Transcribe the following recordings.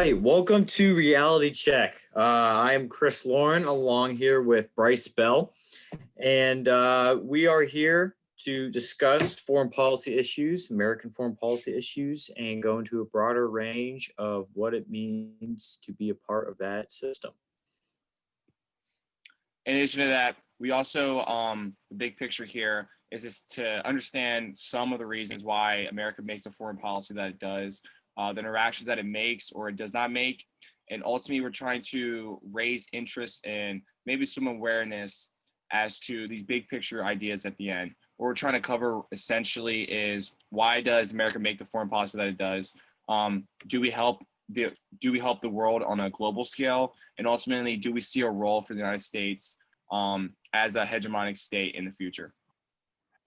right, welcome to Reality Check. I am Chris Lauren, along here with Bryce Bell, and we are here to discuss foreign policy issues, American foreign policy issues, and go into a broader range of what it means to be a part of that system. In addition to that, we also, the big picture here is just to understand some of the reasons why America makes the foreign policy that it does, the interactions that it makes or it does not make. And ultimately, we're trying to raise interest and maybe some awareness as to these big picture ideas at the end. What we're trying to cover essentially is, why does America make the foreign policy that it does? Do we help the world on a global scale? And ultimately, do we see a role for the United States as a hegemonic state in the future?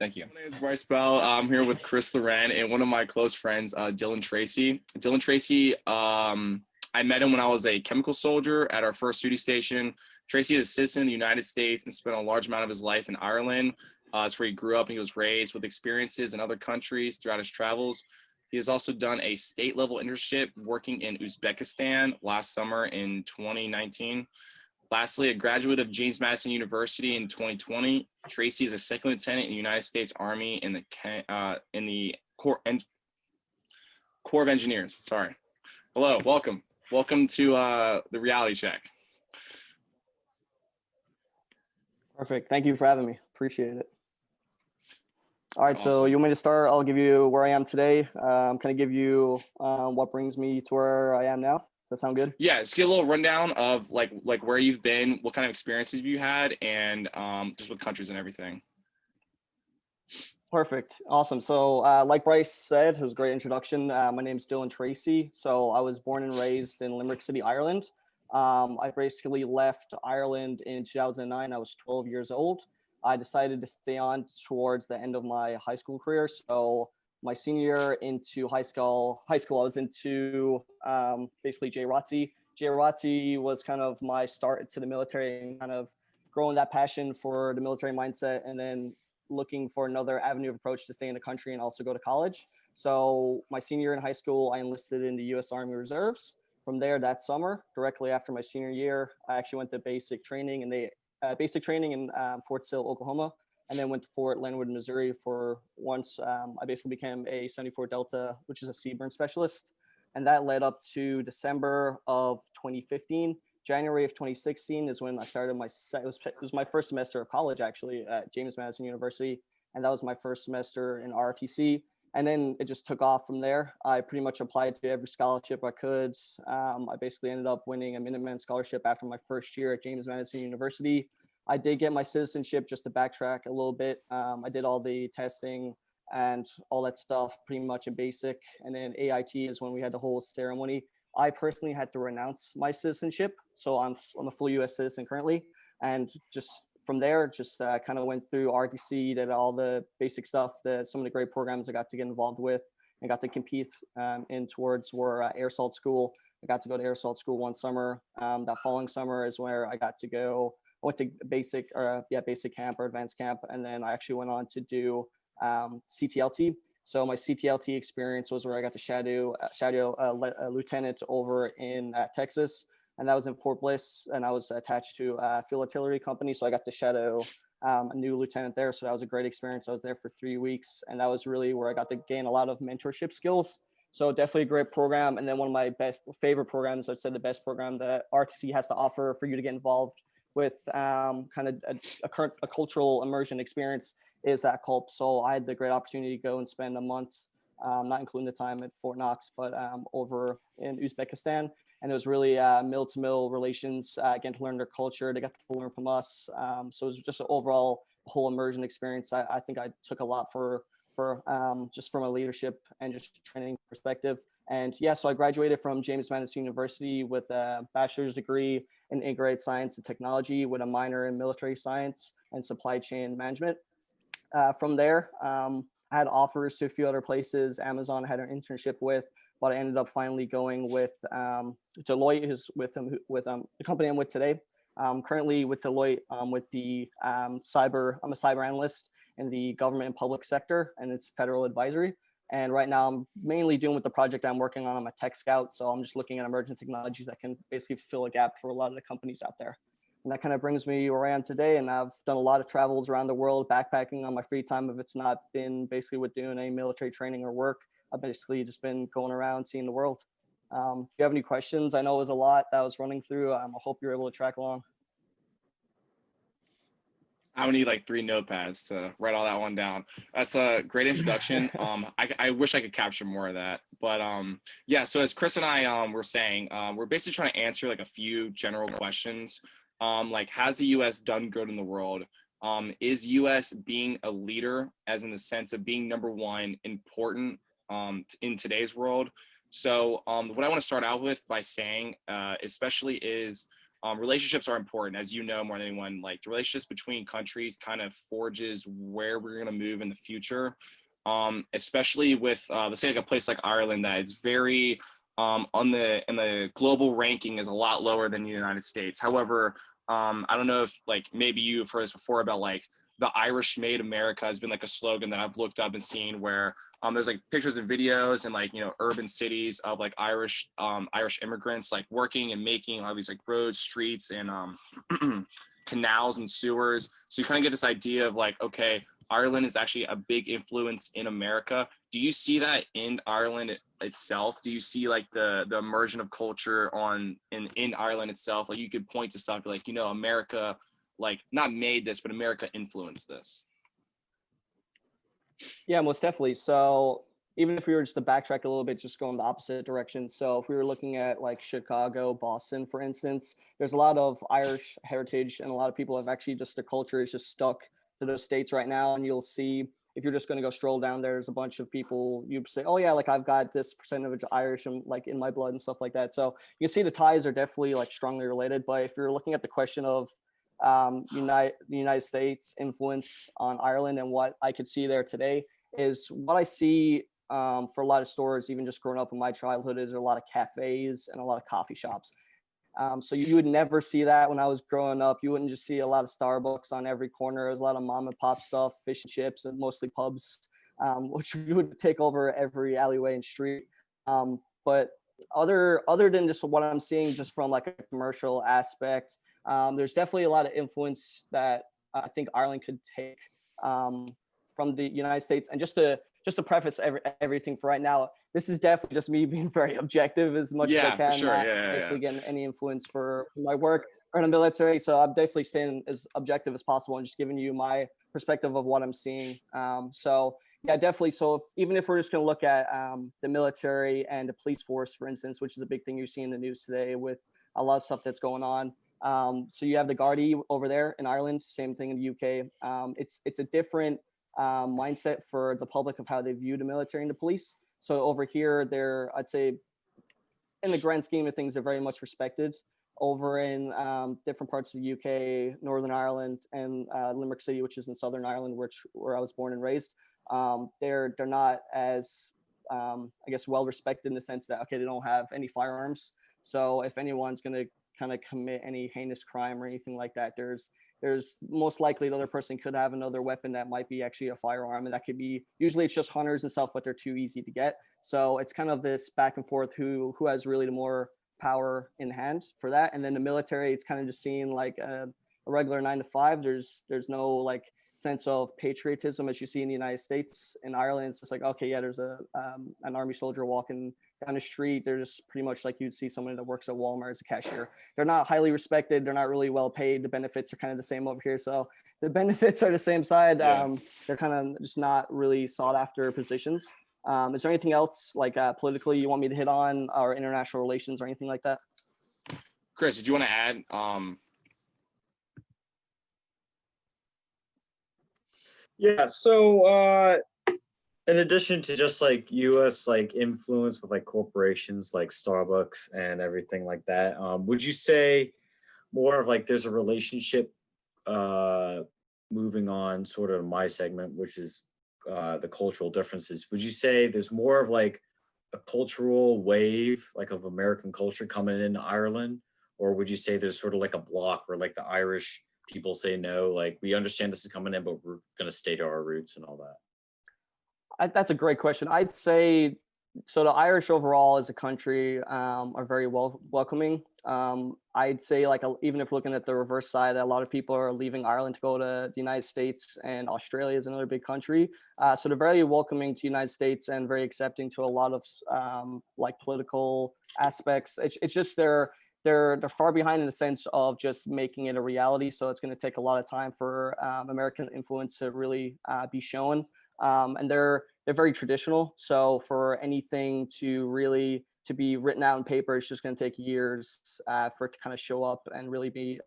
Thank you. My name is Bryce Bell. I'm here with Chris Loren and one of my close friends, Dylan Tracy. Dylan Tracy, I met him when I was a chemical soldier at our first duty station. Tracy is a citizen of the United States and spent a large amount of his life in Ireland. That's where he grew up and he was raised, with experiences in other countries throughout his travels. He has also done a state-level internship working in Uzbekistan last summer in 2019. Lastly, a graduate of James Madison University in 2020, Tracy is a second lieutenant in the United States Army in the Corps of Engineers. Sorry. Hello, welcome. Welcome to the Reality Check. Perfect. Thank you for having me. Appreciate it. All right, Awesome. So you want me to start? I'll give you where I am today. Can I give you what brings me to where I am now? Does that sound good? Yeah, just get a little rundown of like where you've been, what kind of experiences have you had, and just with countries and everything. Perfect. Awesome. So like Bryce said, it was a great introduction. My name is Dylan Tracy. So I was born and raised in Limerick City, Ireland. I basically left Ireland in 2009. I was 12 years old. I decided to stay on towards the end of my high school career. So my senior year into high school, I was into basically JROTC. JROTC was kind of my start to the military and kind of growing that passion for the military mindset, and then looking for another avenue of approach to stay in the country and also go to college. So my senior year in high school, I enlisted in the U.S. Army Reserves. From there, that summer, directly after my senior year, I actually went to basic training in Fort Sill, Oklahoma, and then went to Fort Leonard, Missouri for once. I basically became a 74 Delta, which is a CBRN specialist. And that led up to December of 2015. January of 2016 is when I started it was my first semester of college, actually, at James Madison University. And that was my first semester in ROTC. And then it just took off from there. I pretty much applied to every scholarship I could. I basically ended up winning a Minuteman scholarship after my first year at James Madison University. I did get my citizenship, just to backtrack a little bit. I did all the testing and all that stuff pretty much in basic. And then AIT is when we had the whole ceremony. I personally had to renounce my citizenship. So I'm a full US citizen currently. And just from there, just kind of went through RTC, did all the basic stuff, some of the great programs I got to get involved with and got to compete in towards were Air Assault School. I got to go to Air Assault School one summer. That following summer is where I went to basic camp or advanced camp. And then I actually went on to do CTLT. So my CTLT experience was where I got to shadow a lieutenant over in Texas. And that was in Fort Bliss, and I was attached to a field artillery company. So I got to shadow a new lieutenant there. So that was a great experience. I was there for 3 weeks, and that was really where I got to gain a lot of mentorship skills. So definitely a great program. And then one of my favorite programs, I'd say the best program that RTC has to offer for you to get involved with kind of a cultural immersion experience is at CULP. So I had the great opportunity to go and spend a month, not including the time at Fort Knox, but over in Uzbekistan. And it was really mill-to-mill relations, getting to learn their culture. They got to learn from us. So it was just an overall whole immersion experience. I think I took a lot for just from a leadership and just training perspective. And yeah, so I graduated from James Madison University with a bachelor's degree in integrated science and technology with a minor in military science and supply chain management. From there, I had offers to a few other places. Amazon I had an internship with, but I ended up finally going with Deloitte, who's with the company I'm with today. Currently with Deloitte, with the I'm a cyber analyst in the government and public sector, and it's federal advisory. And right now I'm mainly doing with the project I'm working on. I'm a tech scout. So I'm just looking at emerging technologies that can basically fill a gap for a lot of the companies out there. And that kind of brings me where I am today. And I've done a lot of travels around the world, backpacking on my free time. If it's not been basically with doing any military training or work, I've basically just been going around seeing the world. If you have any questions, I know it was a lot that I was running through. I hope you're able to track along. I'm gonna need like 3 notepads to write all that one down. That's a great introduction. I wish I could capture more of that, but yeah. So as Chris and I were saying, we're basically trying to answer like a few general questions. Like, has the U.S. done good in the world? Is U.S. being a leader, as in the sense of being number one, important in today's world? So what I want to start out with by saying, especially is relationships are important, as you know more than anyone. Like, the relationships between countries kind of forges where we're going to move in the future, especially with let's say like a place like Ireland that is very on the in the global ranking is a lot lower than the United States. However, I don't know if like maybe you've heard this before about like the Irish made America has been like a slogan that I've looked up and seen where there's like pictures and videos and like, you know, urban cities of like Irish immigrants like working and making all these like roads, streets, and canals and sewers. So you kind of get this idea of like, okay, Ireland is actually a big influence in America. Do you see that in Ireland itself? Do you see like the immersion of culture in Ireland itself? Like, you could point to stuff like, you know, America like not made this, but America influenced this. Yeah, most definitely. So even if we were just to backtrack a little bit, just going the opposite direction. So if we were looking at like Chicago, Boston, for instance, there's a lot of Irish heritage, and a lot of people have actually just the culture is just stuck to those states right now. And you'll see if you're just going to go stroll down, there's a bunch of people you say, oh yeah, like I've got this percentage of Irish and like in my blood and stuff like that. So you can see the ties are definitely like strongly related. But if you're looking at the question of the United States influence on Ireland and what I could see there today is what I see for a lot of stores, even just growing up in my childhood, is a lot of cafes and a lot of coffee shops. So you would never see that when I was growing up. You wouldn't just see a lot of Starbucks on every corner. There's a lot of mom and pop stuff, fish and chips, and mostly pubs, which you would take over every alleyway and street. But other than just what I'm seeing, just from like a commercial aspect, there's definitely a lot of influence that I think Ireland could take from the United States. And just to preface everything for right now, this is definitely just me being very objective as much as I can. For sure. Not Yeah. basically getting any influence for my work or in the military. So I'm definitely staying as objective as possible and just giving you my perspective of what I'm seeing. So yeah, definitely. So even if we're just going to look at the military and the police force, for instance, which is a big thing you see in the news today with a lot of stuff that's going on. So you have the Gardaí over there in Ireland, same thing in the UK. It's a different mindset for the public of how they view the military and the police. So over here, I'd say in the grand scheme of things, they're very much respected. Over in different parts of the UK, Northern Ireland, and Limerick City, which is in Southern Ireland, where I was born and raised, they're not as I guess well respected in the sense that okay, they don't have any firearms. So if anyone's going to kind of commit any heinous crime or anything like that, there's most likely the other person could have another weapon that might be actually a firearm, and that could be, usually it's just hunters and stuff, but they're too easy to get. So it's kind of this back and forth who has really the more power in hand for that. And then the military, it's kind of just seeing like a regular 9 to 5. There's no like sense of patriotism as you see in the United States. In Ireland, it's just like, okay, yeah, there's an army soldier walking down the street. They're just pretty much like you'd see someone that works at Walmart as a cashier. They're not highly respected. They're not really well paid. The benefits are kind of the same over here. So the benefits are the same side. Yeah. They're kind of just not really sought after positions. Is there anything else like politically you want me to hit on, or international relations or anything like that? Chris, did you want to add? Yeah, so in addition to just like US like influence with like corporations like Starbucks and everything like that, would you say more of like there's a relationship moving on sort of my segment, which is the cultural differences? Would you say there's more of like a cultural wave like of American culture coming into Ireland? Or would you say there's sort of like a block where like the Irish people say no, like we understand this is coming in, but we're going to stay to our roots and all that? That's a great question. I'd say so. The Irish overall as a country are very welcoming. I'd say like even if looking at the reverse side, a lot of people are leaving Ireland to go to the United States, and Australia is another big country. So they're very welcoming to the United States and very accepting to a lot of like political aspects. It's just they're far behind in the sense of just making it a reality. So it's going to take a lot of time for American influence to really be shown. And they're very traditional. So for anything to really to be written out in paper, it's just going to take years for it to kind of show up and really be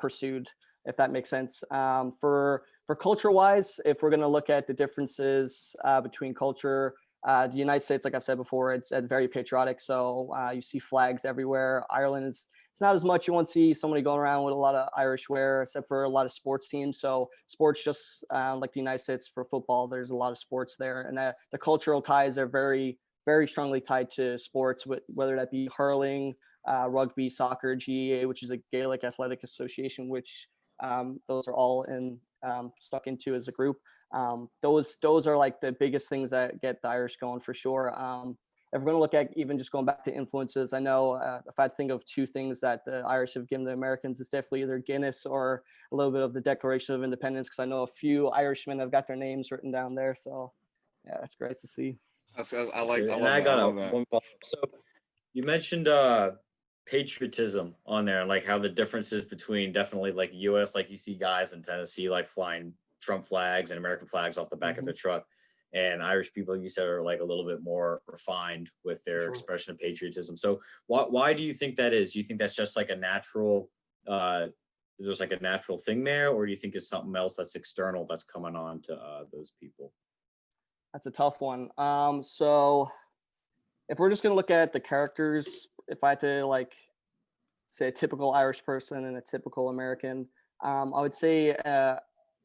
pursued, if that makes sense. For culture wise, if we're going to look at the differences between culture, the United States, like I've said before, it's very patriotic. So you see flags everywhere. Ireland is it's not as much. You won't see somebody going around with a lot of Irish wear, except for a lot of sports teams. So sports, just like the United States for football, there's a lot of sports there, and the cultural ties are very strongly tied to sports, whether that be hurling, rugby, soccer, GAA, which is a Gaelic Athletic Association, which those are all stuck into as a group. Those are like the biggest things that get the Irish going for sure. If we're going to look at even just going back to influences, I know if I think of two things that the Irish have given the Americans, it's definitely either Guinness or a little bit of the Declaration of Independence, because I know a few Irishmen have got their names written down there. So yeah, that's great to see. I like. Good. I And love I that. got I a love that. one follow-up. So you mentioned patriotism on there, and like how the differences between definitely like US, like you see guys in Tennessee like flying Trump flags and American flags off the back of the truck. And Irish people, you said, are like a little bit more refined with their Sure. expression of patriotism. So why do you think that is? Do you think that's just like a natural there's like a natural thing there, or do you think it's something else that's external that's coming on to those people? That's a tough one. So if we're just gonna look at the characters, if I had to like say a typical Irish person and a typical American, I would say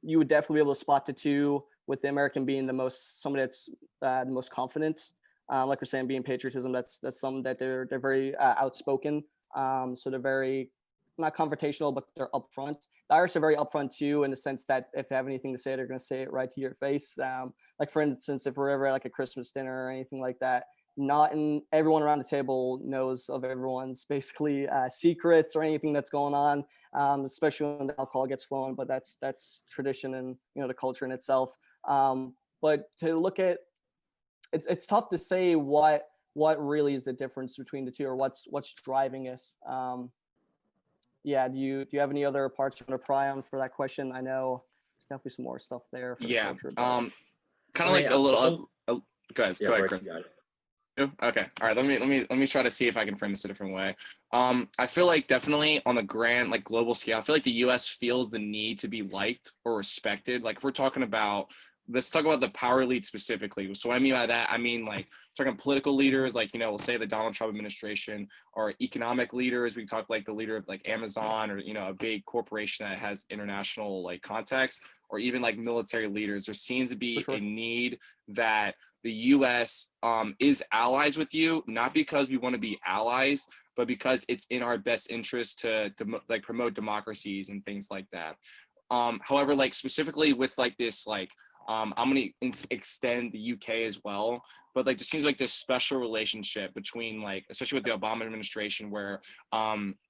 you would definitely be able to spot the two, with the American being the most somebody that's the most confident. Like we're saying, being patriotism, that's something that they're very outspoken. So they're very not confrontational, but they're upfront. The Irish are very upfront too, in the sense that if they have anything to say, they're going to say it right to your face. Like for instance, if we're ever at like a Christmas dinner or anything like that, not in everyone around the table knows of everyone's basically secrets or anything that's going on, especially when the alcohol gets flowing. But that's tradition and the culture in itself. But to look at it's tough to say what really is the difference between the two, or what's driving it. Yeah, do you have any other parts you want to pry on for that question? I know there's definitely some more stuff there for the Yeah. culture. Kind I of like mean, a little. Go ahead. Yeah, Go ahead, Bryce, Chris. you got it. Okay. All right. Let me try to see if I can frame this a different way. I feel like definitely on the grand, like global scale, I feel like the U.S. feels the need to be liked or respected. Like if we're talking about, let's talk about the power elite specifically. So what I mean by that, I mean like talking political leaders, like we'll say the Donald Trump administration, or economic leaders. We talk like the leader of like Amazon, or a big corporation that has international like context, or even like military leaders. There seems to be For sure. a need that the U.S. Is allies with you, not because we want to be allies, but because it's in our best interest to like promote democracies and things like that. However, like specifically with like this, like I'm gonna extend the UK as well, but like there seems like this special relationship between like, especially with the Obama administration, where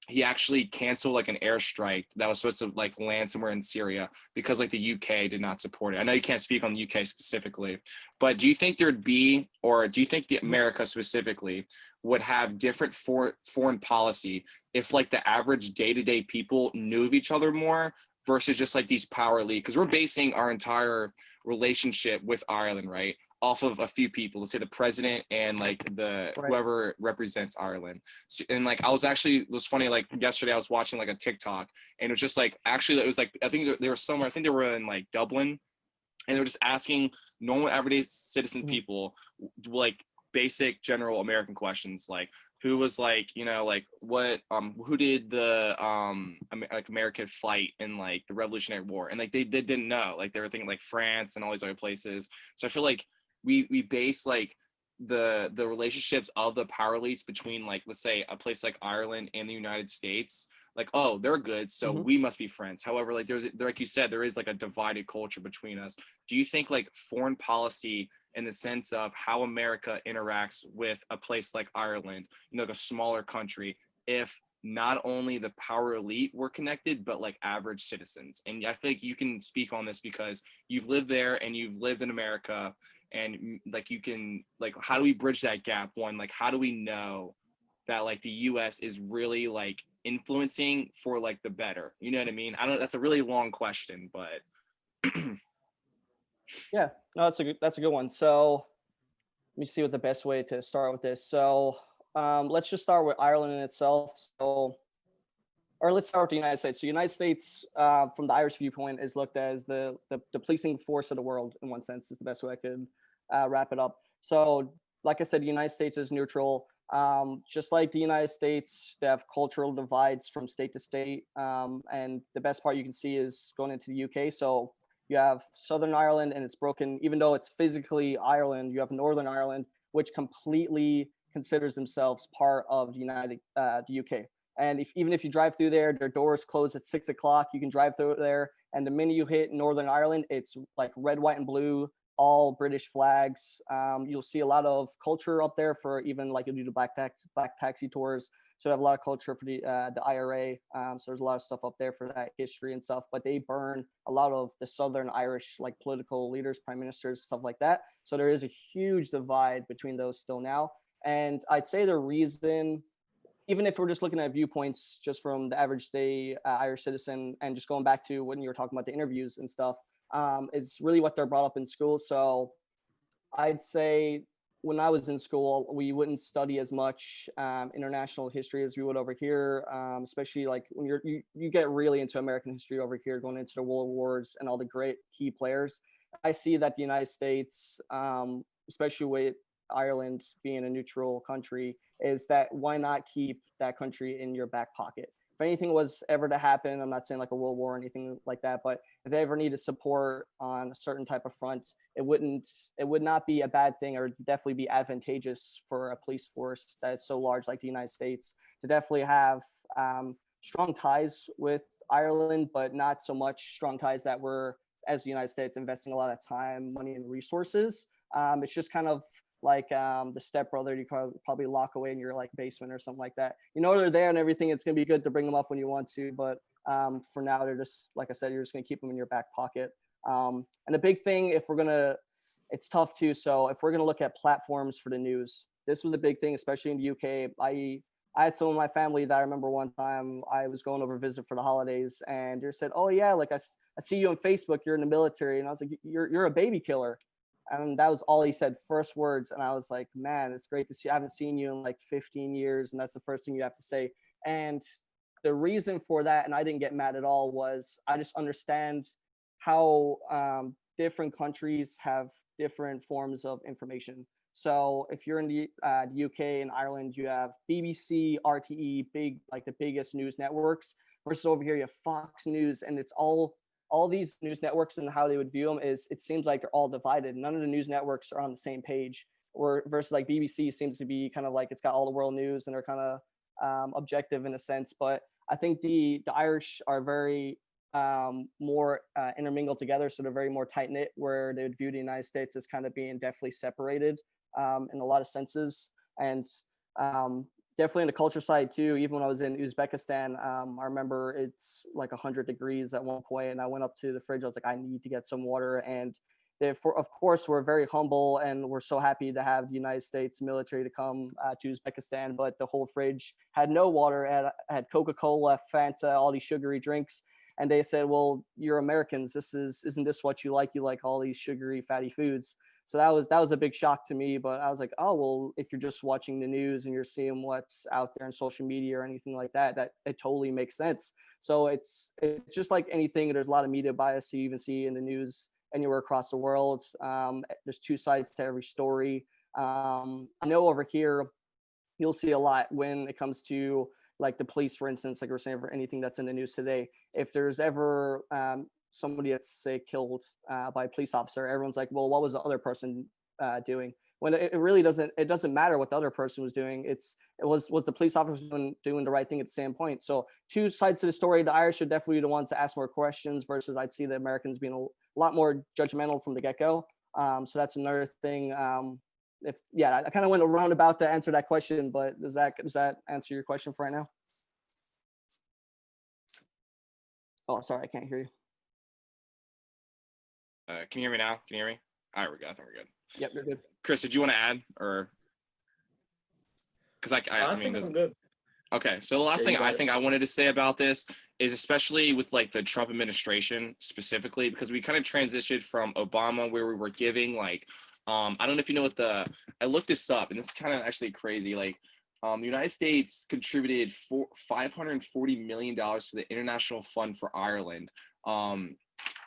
he actually canceled like an airstrike that was supposed to like land somewhere in Syria because like the UK did not support it. I know you can't speak on the UK specifically, but do you think there'd be, or do you think the America specifically would have different foreign policy if like the average day-to-day people knew of each other more versus just like these power elite? Because we're basing our entire relationship with Ireland, right, off of a few people, let's say the president and like the Right. whoever represents Ireland. So, and like it was funny, like yesterday I was watching like a TikTok, and it was just like, actually it was like, I think they were somewhere, I think they were in like Dublin, and they were just asking normal everyday citizen people like basic general American questions, like who was like like what who did the like America fight in like the Revolutionary War, and like they didn't know, like they were thinking like France and all these other places. So I feel like we base like the relationships of the power elites between like, let's say, a place like Ireland and the United States like, oh, they're good, so Mhm. we must be friends. However, like like you said, there is like a divided culture between us. Do you think like foreign policy in the sense of how America interacts with a place like Ireland, like a smaller country, if not only the power elite were connected, but like average citizens? And I think you can speak on this because you've lived there and you've lived in America, and like you can, like, how do we bridge that gap? One, like, how do we know that like the US is really like influencing for like the better? You know what I mean? I don't, that's a really long question, but Yeah, no, that's a good one. So let me see what the best way to start with this. So let's just start with Ireland in itself. So, or let's start with the United States. So, United States, from the Irish viewpoint, is looked as the policing force of the world in one sense. Is the best way I could wrap it up. So, like I said, the United States is neutral. Just like the United States, they have cultural divides from state to state. And the best part you can see is going into the UK. So you have Southern Ireland, and it's broken. Even though it's physically Ireland, you have Northern Ireland, which completely considers themselves part of the UK. And even if you drive through there, their doors close at 6 o'clock. You can drive through there, and the minute you hit Northern Ireland, it's like red, white, and blue, all British flags. You'll see a lot of culture up there for even like you'll do the black taxi tours. So they have a lot of culture for the IRA. So there's a lot of stuff up there for that history and stuff. But they burn a lot of the Southern Irish like political leaders, prime ministers, stuff like that. So there is a huge divide between those still now. And I'd say the reason, even if we're just looking at viewpoints just from the average day Irish citizen, and just going back to when you were talking about the interviews and stuff, it's really what they're brought up in school. So I'd say when I was in school, we wouldn't study as much international history as we would over here, especially like when you get really into American history over here, going into the World Wars and all the great key players. I see that the United States, especially with Ireland being a neutral country, is that why not keep that country in your back pocket? If anything was ever to happen, I'm not saying like a world war or anything like that, but if they ever needed support on a certain type of front, it would not be a bad thing, or definitely be advantageous for a police force that is so large like the United States to definitely have strong ties with Ireland, but not so much strong ties that were, as the United States, investing a lot of time, money, and resources. It's just kind of like the stepbrother you probably lock away in your like basement or something like that. You know they're there and everything. It's gonna be good to bring them up when you want to, but for now they're just, like I said, you're just gonna keep them in your back pocket. And the big thing, if we're gonna, it's tough too. So if we're gonna look at platforms for the news, this was a big thing, especially in the UK. I had some of my family that I remember one time I was going over to visit for the holidays, and they said, "Oh yeah, like I see you on Facebook. You're in the military," and I was like, "You're a baby killer." And that was all he said, first words. And I was like, man, it's great to see. I haven't seen you in like 15 years. And that's the first thing you have to say. And the reason for that, and I didn't get mad at all, was I just understand how different countries have different forms of information. So if you're in the UK and Ireland, you have BBC, RTE, big, like the biggest news networks, versus over here you have Fox News, and it's all these news networks and how they would view them is, it seems like they're all divided. None of the news networks are on the same page. Or versus like BBC seems to be kind of like it's got all the world news and they're kind of objective in a sense. But I think the Irish are very more intermingled together, so they're very more tight knit. Where they would view the United States as kind of being definitely separated in a lot of senses. And um, definitely in the culture side too. Even when I was in Uzbekistan, I remember it's like 100 degrees at one point, and I went up to the fridge. I was like, I need to get some water, and therefore, of course, we're very humble, and we're so happy to have the United States military to come to Uzbekistan. But the whole fridge had no water, had Coca-Cola, Fanta, all these sugary drinks. And they said, "Well, you're Americans. Isn't this what you like? You like all these sugary, fatty foods." So that was a big shock to me. But I was like, oh well, if you're just watching the news and you're seeing what's out there on social media or anything like that, that it totally makes sense. So it's just like anything. There's a lot of media bias you even see in the news anywhere across the world. There's two sides to every story. I know over here you'll see a lot when it comes to like the police, for instance, like we're saying, for anything that's in the news today. If there's ever somebody that's say killed by a police officer, everyone's like, well, what was the other person doing? when it really doesn't matter what the other person was doing. Was the police officer doing the right thing at the same point. So two sides to the story. The Irish are definitely the ones to ask more questions versus I'd see the Americans being a lot more judgmental from the get-go. So that's another thing. I kind of went around about to answer that question, but does that answer your question for right now? Oh, sorry, I can't hear you. Can you hear me now? Can you hear me? All right, we're good. I think we're good. Yep, you're good. Chris, did you want to add or? Because I mean, think I'm good. Okay, so the last Yeah, thing you got I it. think I wanted to say about this is especially with like the Trump administration specifically, because we kind of transitioned from Obama where we were giving like, I don't know if you know what I looked this up and this is kind of actually crazy. Like, the United States contributed $540 million to the International Fund for Ireland.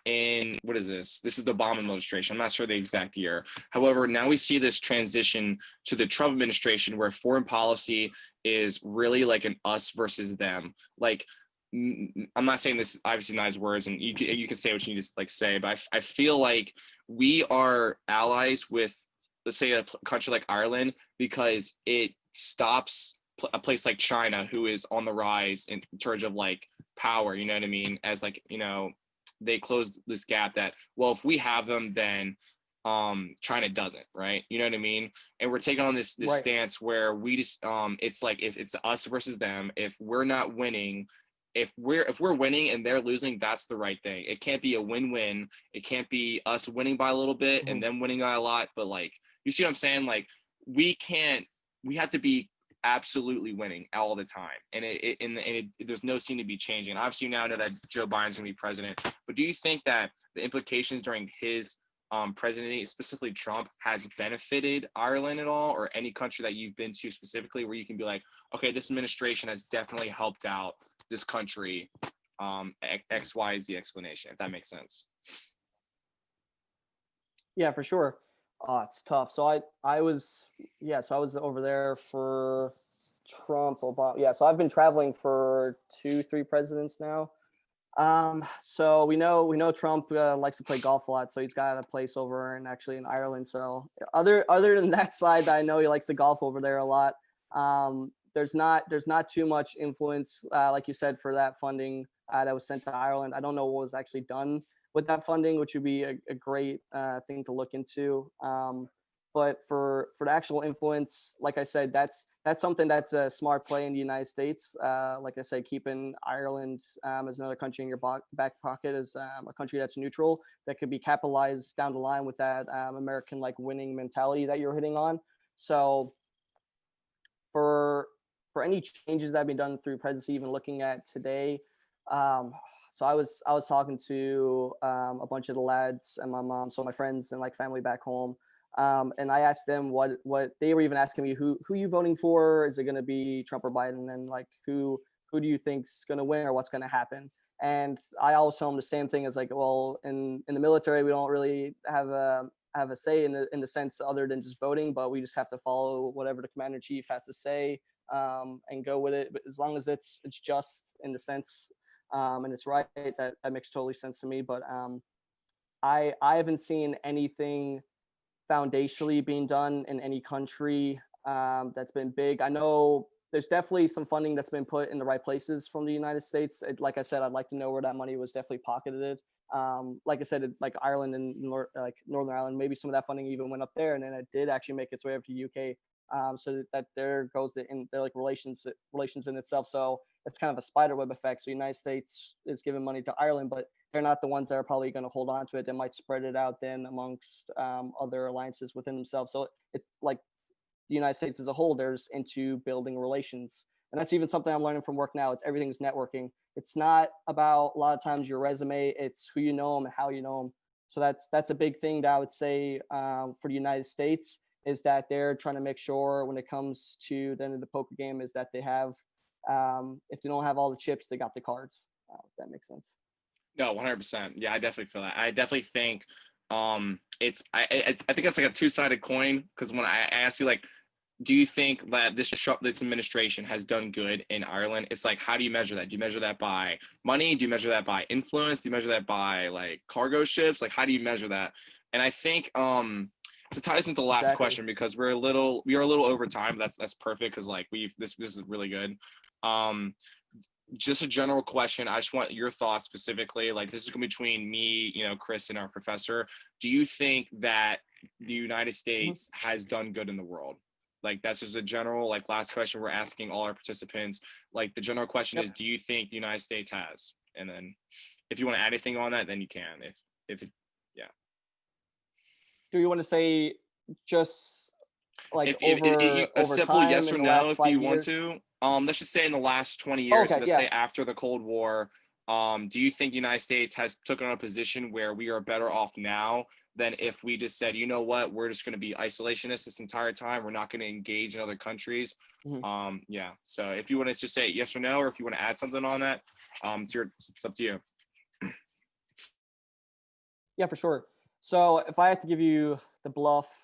And what is this? This is the Obama administration. I'm not sure the exact year. However, now we see this transition to the Trump administration where foreign policy is really like an us versus them. Like, I'm not saying this obviously nice words, and you can say what you need to like say, but I feel like we are allies with, let's say, a country like Ireland because it stops a place like China, who is on the rise in terms of like power. You know what I mean? As like, you know, they closed this gap that, well, if we have them, then China doesn't, right? You know what I mean? And we're taking on this Right. stance where we just it's like if it's us versus them. If we're not winning, if we're winning and they're losing, that's the right thing. It can't be a win-win. It can't be us winning by a little bit and them winning by a lot. But like, you see what I'm saying? Like, we have to be absolutely winning all the time, and there's no seem to be changing. And obviously now that Joe Biden's gonna be president, but do you think that the implications during his presidency, specifically Trump, has benefited Ireland at all, or any country that you've been to specifically where you can be like, okay, this administration has definitely helped out this country, X, Y, Z explanation, if that makes sense? Yeah, for sure. It's tough. So I was over there for Trump, Obama. Yeah, so I've been traveling for 2-3 presidents now. So we know Trump likes to play golf a lot, so he's got a place over in Ireland. So other than that side, that I know he likes to golf over there a lot. There's not too much influence, like you said, for that funding that was sent to Ireland. I don't know what was actually done with that funding, which would be a great thing to look into. But for the actual influence, like I said, that's something that's a smart play in the United States. Like I said, keeping Ireland as another country in your back pocket as a country that's neutral, that could be capitalized down the line with that American like winning mentality that you're hitting on. So for any changes that have been done through presidency, even looking at today, so I was talking to a bunch of the lads and my mom, so my friends and like family back home. And I asked them what they were even asking me, who you voting for? Is it going to be Trump or Biden? And like, who do you think's going to win or what's going to happen? And I always tell them the same thing as like, well, in the military, we don't really have a say in the sense other than just voting, but we just have to follow whatever the commander in chief has to say and go with it. But as long as it's just in the sense and it's right, that makes totally sense to me. But I haven't seen anything foundationally being done in any country that's been big. I know there's definitely some funding that's been put in the right places from the United States. Like I said, I'd like to know where that money was definitely pocketed. Like I said, like Ireland and like Northern Ireland, maybe some of that funding even went up there, and then it did actually make its way over to UK. So that there goes they're like relations in itself. So it's kind of a spider web effect. So the United States is giving money to Ireland, but they're not the ones that are probably going to hold on to it. They might spread it out then amongst other alliances within themselves. So it's like the United States as a whole, there's into building relations. And that's even something I'm learning from work now. It's everything's networking. It's not about a lot of times your resume. It's who you know them and how you know them. So that's a big thing that I would say for the United States is that they're trying to make sure when it comes to the end of the poker game is that they have, if they don't have all the chips, they got the cards. If that makes sense. No, 100%. Yeah, I definitely feel that. I definitely think I think it's like a two-sided coin, because when I ask you like, do you think that this administration has done good in Ireland? It's like, how do you measure that? Do you measure that by money? Do you measure that by influence? Do you measure that by like cargo ships? Like, how do you measure that? And I think to tie this into the last Exactly. question, because we are a little over time. That's perfect, because like this is really good. Just a general question. I just want your thoughts specifically. Like, this is going between me, Chris, and our professor. Do you think that the United States has done good in the world? Like, that's just a general, like, last question we're asking all our participants. Like, the general question is, do you think the United States has? And then if you want to add anything on that, then you can. If it, yeah. Do you want to say just like a over simple time yes or in the no last if you 5 want years? to. Let's just say in the last 20 Oh, years, okay, so let's yeah. say after the Cold War, do you think the United States has taken on a position where we are better off now than if we just said, you know what, we're just going to be isolationist this entire time, we're not going to engage in other countries? Yeah, so if you want to just say yes or no, or if you want to add something on that, it's up to you. Yeah, for sure. So if I have to give you the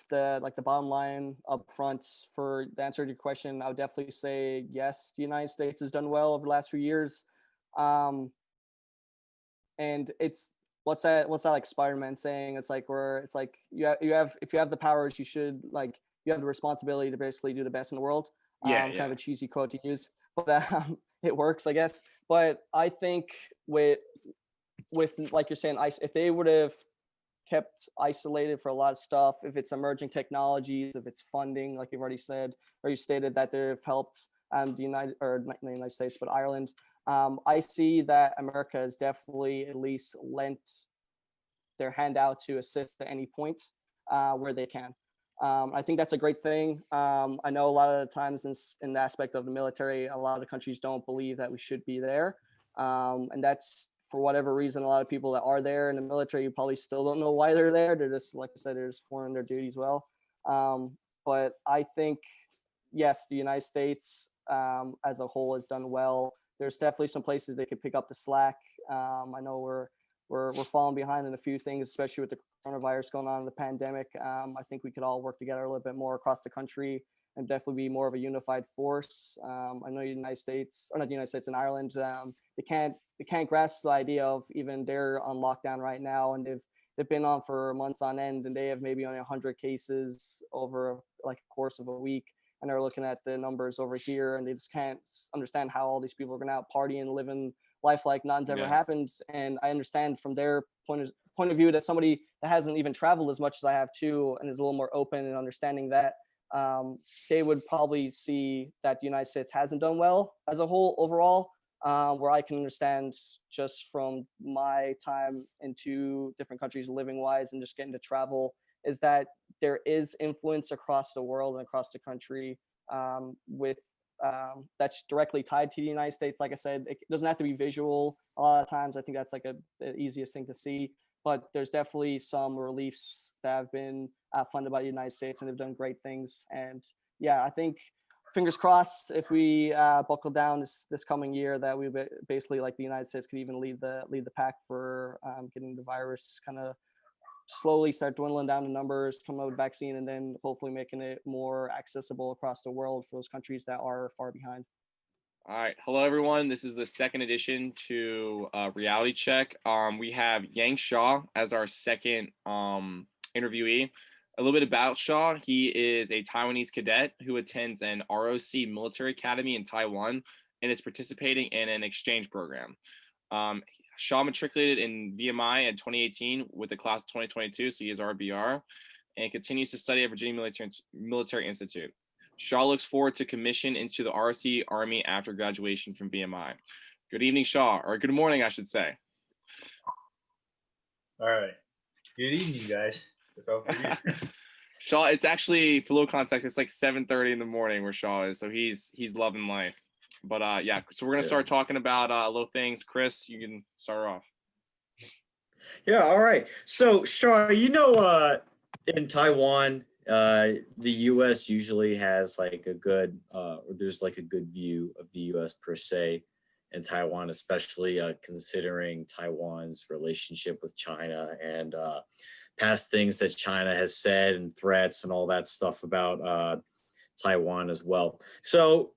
the bottom line up front for the answer to your question, I would definitely say yes, the United States has done well over the last few years. Um, and it's what's that like Spider-Man saying? It's like you have if you have the powers, you should like you have the responsibility to basically do the best in the world. Yeah. Kind of a cheesy quote to use, but it works, I guess. But I think with like you're saying, if they would have kept isolated for a lot of stuff, if it's emerging technologies, if it's funding, like you've already said, or you stated that they've helped the United States, but Ireland. I see that America has definitely at least lent their hand out to assist at any point where they can. I think that's a great thing. I know a lot of the times in the aspect of the military, a lot of countries don't believe that we should be there. And that's for whatever reason, a lot of people that are there in the military, you probably still don't know why they're there. They're just, like I said, they're just performing their duties well. But I think, yes, the United States as a whole has done well. There's definitely some places they could pick up the slack. I know we're falling behind in a few things, especially with the coronavirus going on in the pandemic. I think we could all work together a little bit more across the country and definitely be more of a unified force. I know the United States, or not the United States, and Ireland, they can't grasp the idea of even they're on lockdown right now, and they've been on for months on end, and they have maybe only 100 cases over like a course of a week, and they're looking at the numbers over here, and they just can't understand how all these people are going out partying, living life like none's ever happened. And I understand from their point of view that somebody that hasn't even traveled as much as I have too, and is a little more open and understanding that, they would probably see that the United States hasn't done well as a whole overall. Where I can understand just from my time into different countries living wise and just getting to travel is that there is influence across the world and across the country with that's directly tied to the United States. Like I said, it doesn't have to be visual. A lot of times, I think that's like the easiest thing to see. But there's definitely some reliefs that have been funded by the United States, and they've done great things. And yeah, I think fingers crossed if we buckle down this coming year that we basically like the United States could even lead the pack for getting the virus kind of slowly start dwindling down the numbers, come out with vaccine, and then hopefully making it more accessible across the world for those countries that are far behind. All right. Hello, everyone. This is the second edition to Reality Check. We have Yang Shaw as our second interviewee. A little bit about Shaw. He is a Taiwanese cadet who attends an ROC military academy in Taiwan and is participating in an exchange program. Shaw matriculated in VMI in 2018 with the class of 2022, so he is RBR, and continues to study at Virginia Military Institute. Shaw looks forward to commission into the ROC Army after graduation from VMI. Good evening, Shaw, or good morning, I should say. All right. Good evening, guys. Shaw, it's actually, for a little context, it's like 7:30 in the morning where Shaw is, so he's loving life. But yeah, so we're gonna start talking about little things. Chris, you can start off. Yeah, all right. So Shaw, in Taiwan, the U.S. usually has like a good, or there's like a good view of the U.S. per se in Taiwan, especially considering Taiwan's relationship with China and past things that China has said and threats and all that stuff about Taiwan as well. So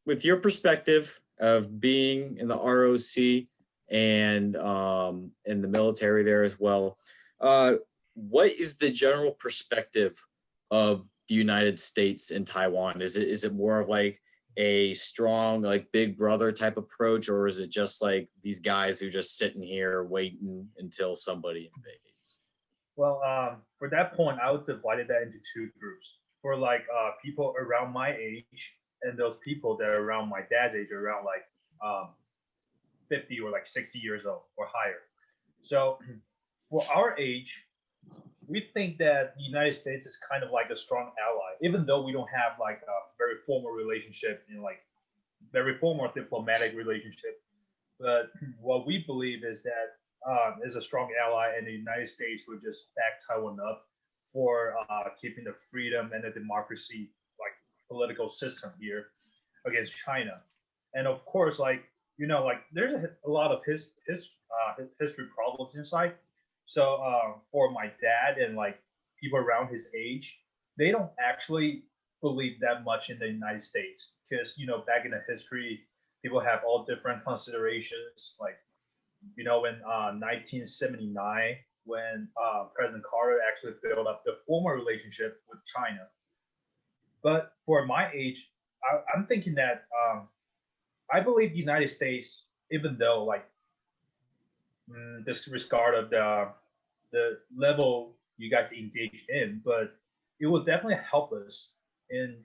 with your perspective of being in the ROC and in the military there as well, what is the general perspective of the United States and Taiwan? Is it more of like a strong like big brother type approach, or is it just like these guys who just sitting here waiting until somebody invades? Well, for that point, I would divide that into two groups. For like people around my age and those people that are around my dad's age, around like 50 or like 60 years old or higher. So for our age, we think that the United States is kind of like a strong ally, even though we don't have like a very formal relationship in like very formal diplomatic relationship. But what we believe is that is a strong ally, and the United States would just back Taiwan up for keeping the freedom and the democracy like political system here against China. And of course, like like there's a lot of history problems inside. So for my dad and like people around his age, they don't actually believe that much in the United States because back in the history, people have all different considerations. Like in 1979, when President Carter actually built up the formal relationship with China. But for my age, I'm thinking that I believe the United States, even though like disregard of the level you guys engage in, but it will definitely help us in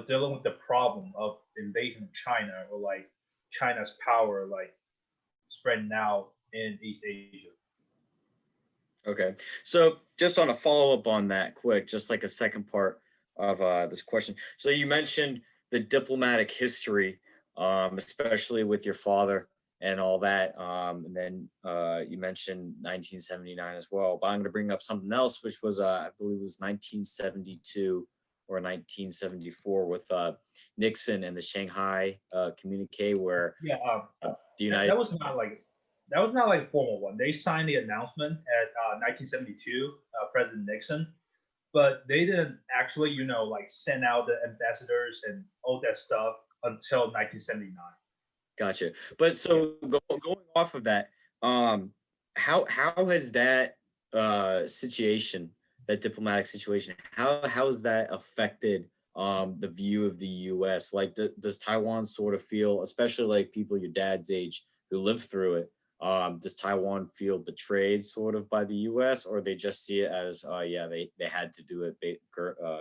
dealing with the problem of invasion of China or like China's power like spreading out in East Asia. Okay. So just on a follow up on that quick, just like a second part of this question. So you mentioned the diplomatic history, especially with your father and all that. And then you mentioned 1979 as well. But I'm going to bring up something else, which was, I believe it was 1972 or 1974 with Nixon and the Shanghai communique, where Yeah, the United that was not like a formal one. They signed the announcement at 1972, President Nixon, but they didn't actually, like send out the ambassadors and all that stuff until 1979. Gotcha. But so going off of that, how has that situation, that diplomatic situation, how has that affected the view of the U.S.? Like, does Taiwan sort of feel, especially like people your dad's age who lived through it, does Taiwan feel betrayed sort of by the U.S., or they just see it as, yeah, they had to do it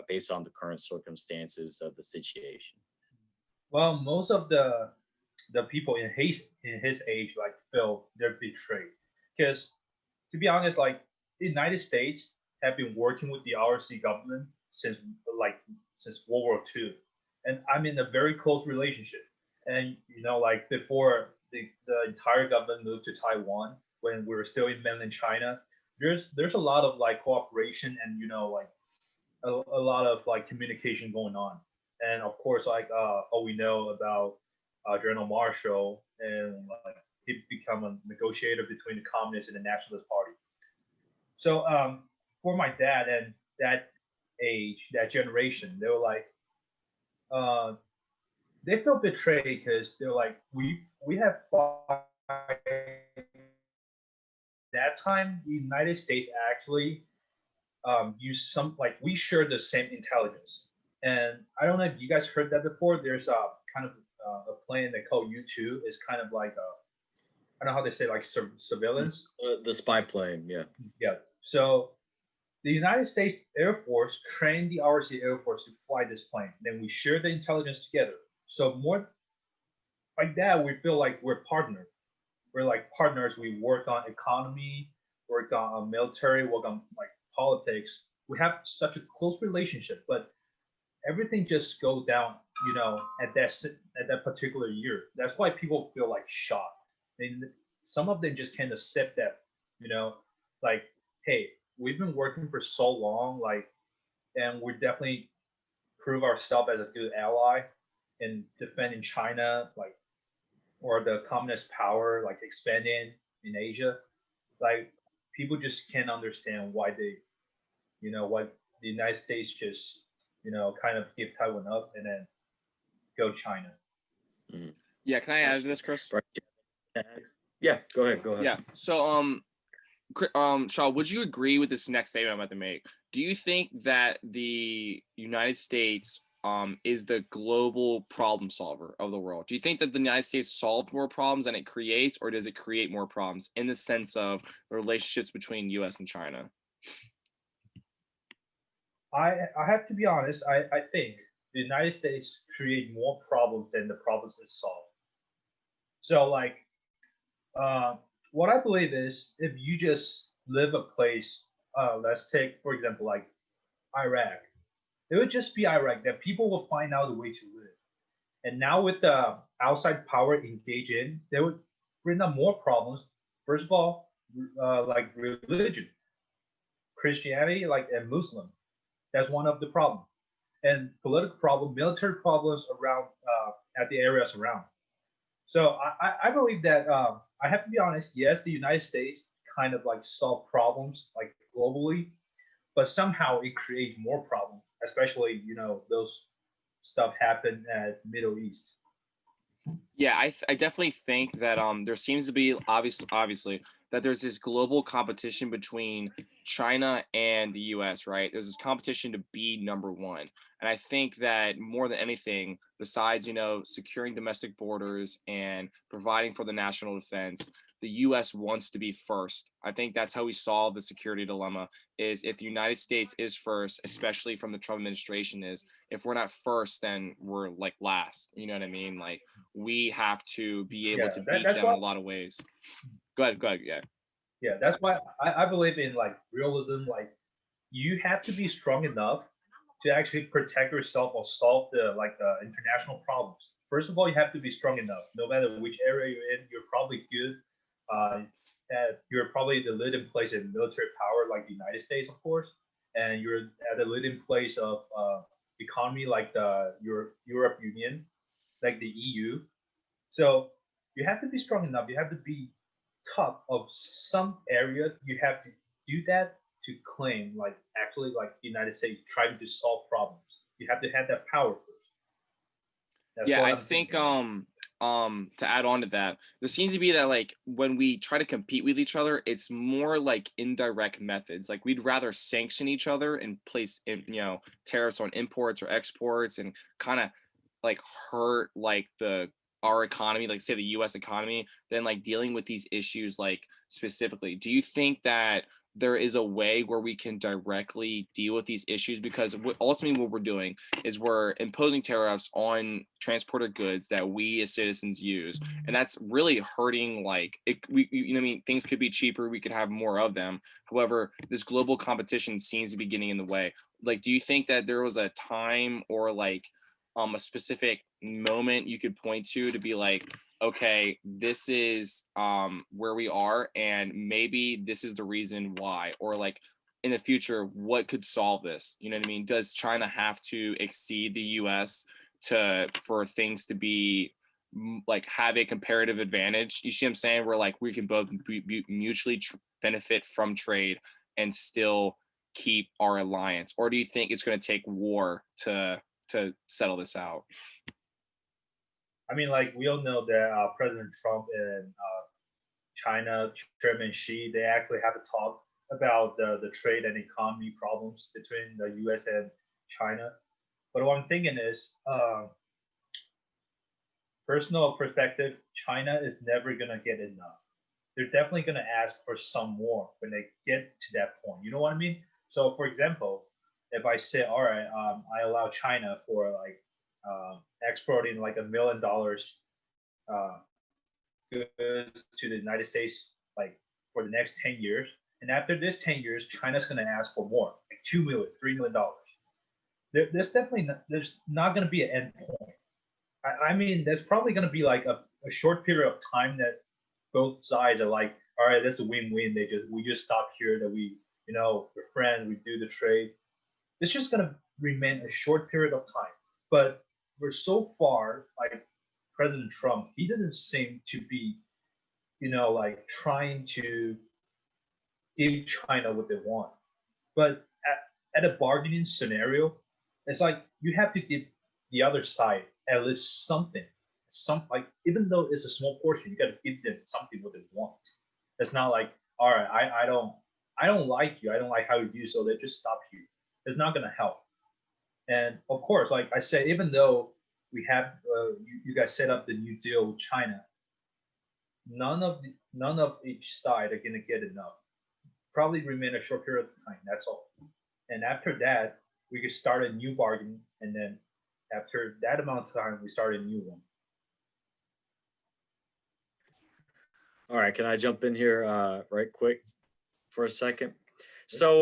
based on the current circumstances of the situation? Well, most of the people in his age like feel they're betrayed because to be honest, like the United States have been working with the RC government like since World War II, and I'm in a very close relationship. And like before the entire government moved to Taiwan, when we were still in mainland China, there's a lot of like cooperation and like a lot of like communication going on. And of course, like all we know about General Marshall, and like he become a negotiator between the Communist and the Nationalist Party. So for my dad and that age, that generation, they were like, they felt betrayed because they're like, we have fought. That time, the United States actually use some like we share the same intelligence. And I don't know if you guys heard that before. There's a kind of a plane they call U-2. It's kind of like I don't know how they say like surveillance. The spy plane, yeah. Yeah. So the United States Air Force trained the RC Air Force to fly this plane. Then we share the intelligence together. So more like that, we feel like we're partners. We're like partners. We work on economy, work on military, work on like politics. We have such a close relationship, but everything just go down, at that particular year. That's why people feel like shocked. And some of them just can't accept that, like, hey, we've been working for so long, like, and we definitely prove ourselves as a good ally in defending China, like, or the communist power, like expanding in Asia. Like, people just can't understand why why the United States just, kind of give Taiwan up and then go China. Yeah, can I add to this, Chris? Yeah, go ahead. Yeah. So Shaw, would you agree with this next statement I'm about to make? Do you think that the United States is the global problem solver of the world? Do you think that the United States solved more problems than it creates, or does it create more problems in the sense of the relationships between U.S. and China? I have to be honest. I think the United States create more problems than the problems it solve. So like, uh, what I believe is if you just live a place, let's take for example like Iraq. It would just be Iraq that people will find out a way to live. And now with the outside power engaged in, they would bring up more problems. First of all, like religion, Christianity, like and Muslim. That's one of the problem. And political problem, military problems around at the areas around. So I believe that I have to be honest. Yes, the United States kind of like solve problems like globally, but somehow it creates more problems, especially those stuff happen at Middle East. Yeah, I definitely think that there seems to be obviously that there's this global competition between China and the US, right? There's this competition to be number one. And I think that more than anything, besides, securing domestic borders and providing for the national defense, the US wants to be first. I think that's how we solve the security dilemma is if the United States is first, especially from the Trump administration, is if we're not first, then we're like last. You know what I mean? Like we have to be able Yeah, to beat that's them why. in a lot of ways. Go ahead, yeah. Yeah, that's why I believe in like realism. Like you have to be strong enough to actually protect yourself or solve the like international problems. First of all, you have to be strong enough. No matter which area you're in, you're probably good. Uh, you're probably the leading place in military power, like the United States, of course, and you're at the leading place of economy, like the Europe Union, like the EU. So you have to be strong enough. You have to be top of some area. You have to do that to claim, like actually, like the United States trying to solve problems. You have to have that power first. That's Yeah, what I I'm think thinking. to add on to that, there seems to be that like when we try to compete with each other, it's more like indirect methods. Like we'd rather sanction each other and place tariffs on imports or exports and kind of like hurt like the our economy, like say the US economy, than like dealing with these issues like specifically. Do you think that there is a way where we can directly deal with these issues because ultimately what we're doing is we're imposing tariffs on transported goods that we as citizens use, and that's really hurting like it I mean things could be cheaper, we could have more of them. However, this global competition seems to be getting in the way. Like, do you think that there was a time or like a specific moment you could point to be like, okay, this is where we are and maybe this is the reason why, or like in the future what could solve this? You know what I mean? Does China have to exceed the US to for things to be like have a comparative advantage? You see what I'm saying? Where like we can both mutually benefit from trade and still keep our alliance, or do you think it's going to take war to settle this out? I mean, like we all know that President Trump and China Chairman Xi, they actually have a talk about the trade and economy problems between the U.S. and China. But what I'm thinking is, personal perspective, China is never gonna get enough. They're definitely gonna ask for some more when they get to that point. You know what I mean? So, for example, if I say, all right, I allow China for like exporting like $1 million uh, goods to the United States, like for the next 10 years, and after this 10 years, China's gonna ask for more, like 2 million, $3 million. There's not gonna be an end point. I mean, there's probably going to be like a short period of time that both sides are like, all right, that's a win-win. We just stop here. That we're friends. We do the trade. It's just going to remain a short period of time. But we're so far, like President Trump, he doesn't seem to be, like trying to give China what they want. But at a bargaining scenario, it's like you have to give the other side at least something. Some like even though it's a small portion, you got to give them something what they want. It's not like, all right, I don't like you. I don't like how you do. So they just stop you. It's not gonna help. And of course, like I said, even though we have you guys set up the new deal with China, none of each side are gonna get enough. Probably remain a short period of time. That's all. And after that, we could start a new bargain, and then after that amount of time, we start a new one. All right, can I jump in here right quick for a second? So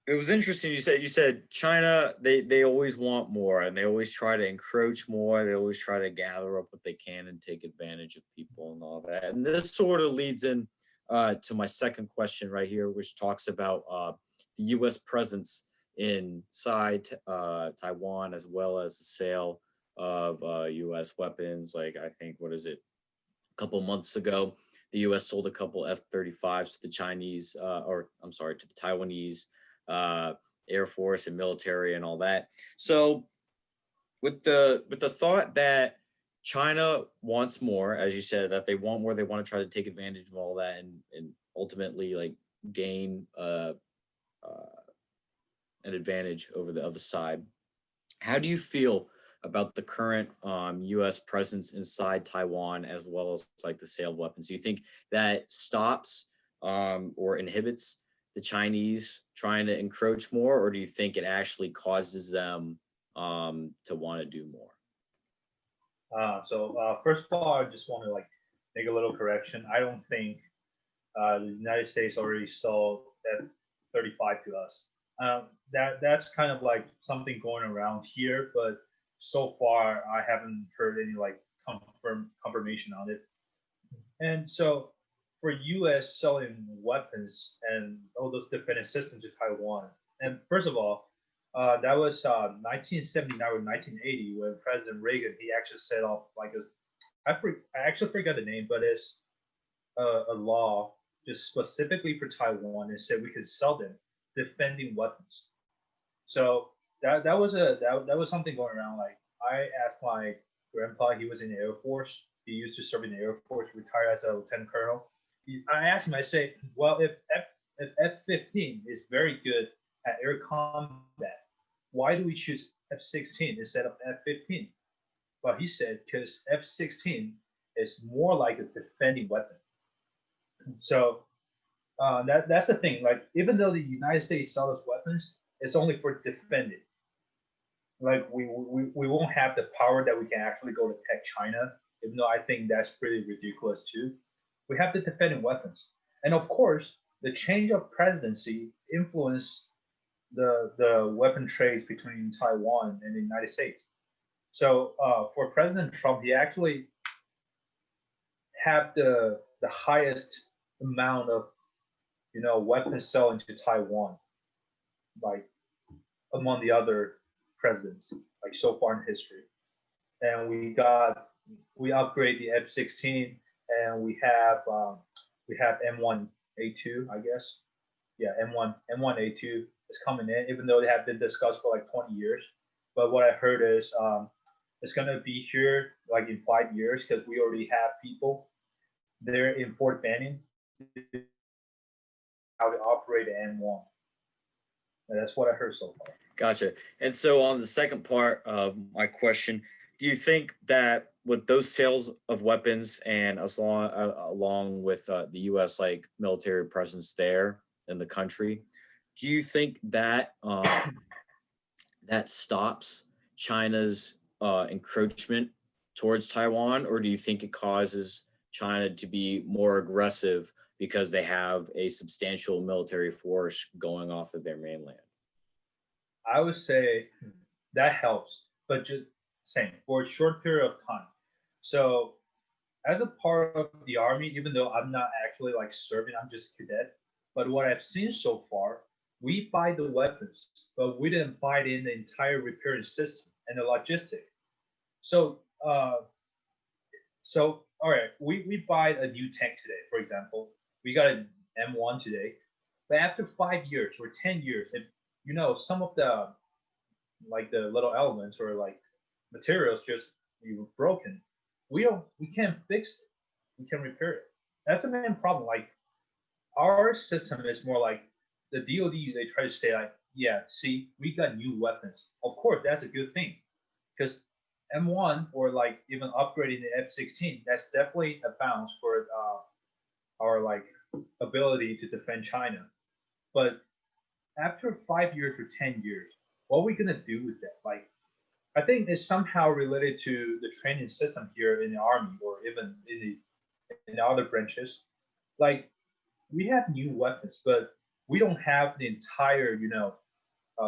it was interesting. You said China, they always want more and they always try to encroach more. They always try to gather up what they can and take advantage of people and all that. And this sort of leads in to my second question right here, which talks about the U.S. presence inside Taiwan, as well as the sale of U.S. weapons. Like, I think, what is it? A couple months ago, the U.S. sold a couple F-35s to the Chinese, or I'm sorry, to the Taiwanese Air Force and military and all that. So, with the thought that China wants more, as you said, that they want more, they want to try to take advantage of all that and ultimately like gain an advantage over the other side. How do you feel about the current U.S. presence inside Taiwan, as well as like the sale of weapons? Do you think that stops or inhibits the Chinese trying to encroach more, or do you think it actually causes them to want to do more? So first of all, I just want to like make a little correction. I don't think the United States already sold F-35 to us. That's kind of like something going around here, but so far I haven't heard any like confirmation on it. And so for U.S. selling weapons and all those defense systems to Taiwan, and first of all, that was 1979 or 1980 when President Reagan he actually set off like I actually forgot the name, but it's a law just specifically for Taiwan and said we could sell them defending weapons. So that was something going around. Like I asked my grandpa, he was in the Air Force. He used to serve in the Air Force, retired as a lieutenant colonel. I asked him, I say, well, if F-15 is very good at air combat, why do we choose F-16 instead of F-15? Well, he said because F-16 is more like a defending weapon. So that's the thing. Like even though the United States sells us weapons, it's only for defending. Like we won't have the power that we can actually go to attack China, even though I think that's pretty ridiculous too. We have the defending weapons, and of course, the change of presidency influenced the weapon trades between Taiwan and the United States. So for President Trump, he actually had the highest amount of weapons selling to Taiwan, like among the other presidents, like so far in history. And we upgrade the F-16, and we have M1A2, I guess. Yeah, M1A2 is coming in, even though they have been discussed for like 20 years. But what I heard is it's gonna be here like in 5 years because we already have people there in Fort Benning how to operate an M1. And that's what I heard so far. Gotcha. And so on the second part of my question, do you think that with those sales of weapons and along with the U.S. like military presence there in the country, do you think that that stops China's encroachment towards Taiwan, or do you think it causes China to be more aggressive because they have a substantial military force going off of their mainland? I would say that helps, but just same for a short period of time. So as a part of the army, even though I'm not actually like serving, I'm just cadet. But what I've seen so far, we buy the weapons, but we didn't buy in the entire repairing system and the logistic. So all right, we buy a new tank today, for example. We got an M1 today, but after 5 years or 10 years, if some of the like the little elements or like materials just broken, we can't fix it. We can repair it. That's the main problem. Like our system is more like the DoD. They try to say like, yeah, see, we got new weapons. Of course, that's a good thing because M1 or like even upgrading the F-16, that's definitely a bounce for our like ability to defend China. But after 5 years or 10 years, what are we gonna do with that? Like, I think it's somehow related to the training system here in the army or even in the other branches. Like, we have new weapons, but we don't have the entire,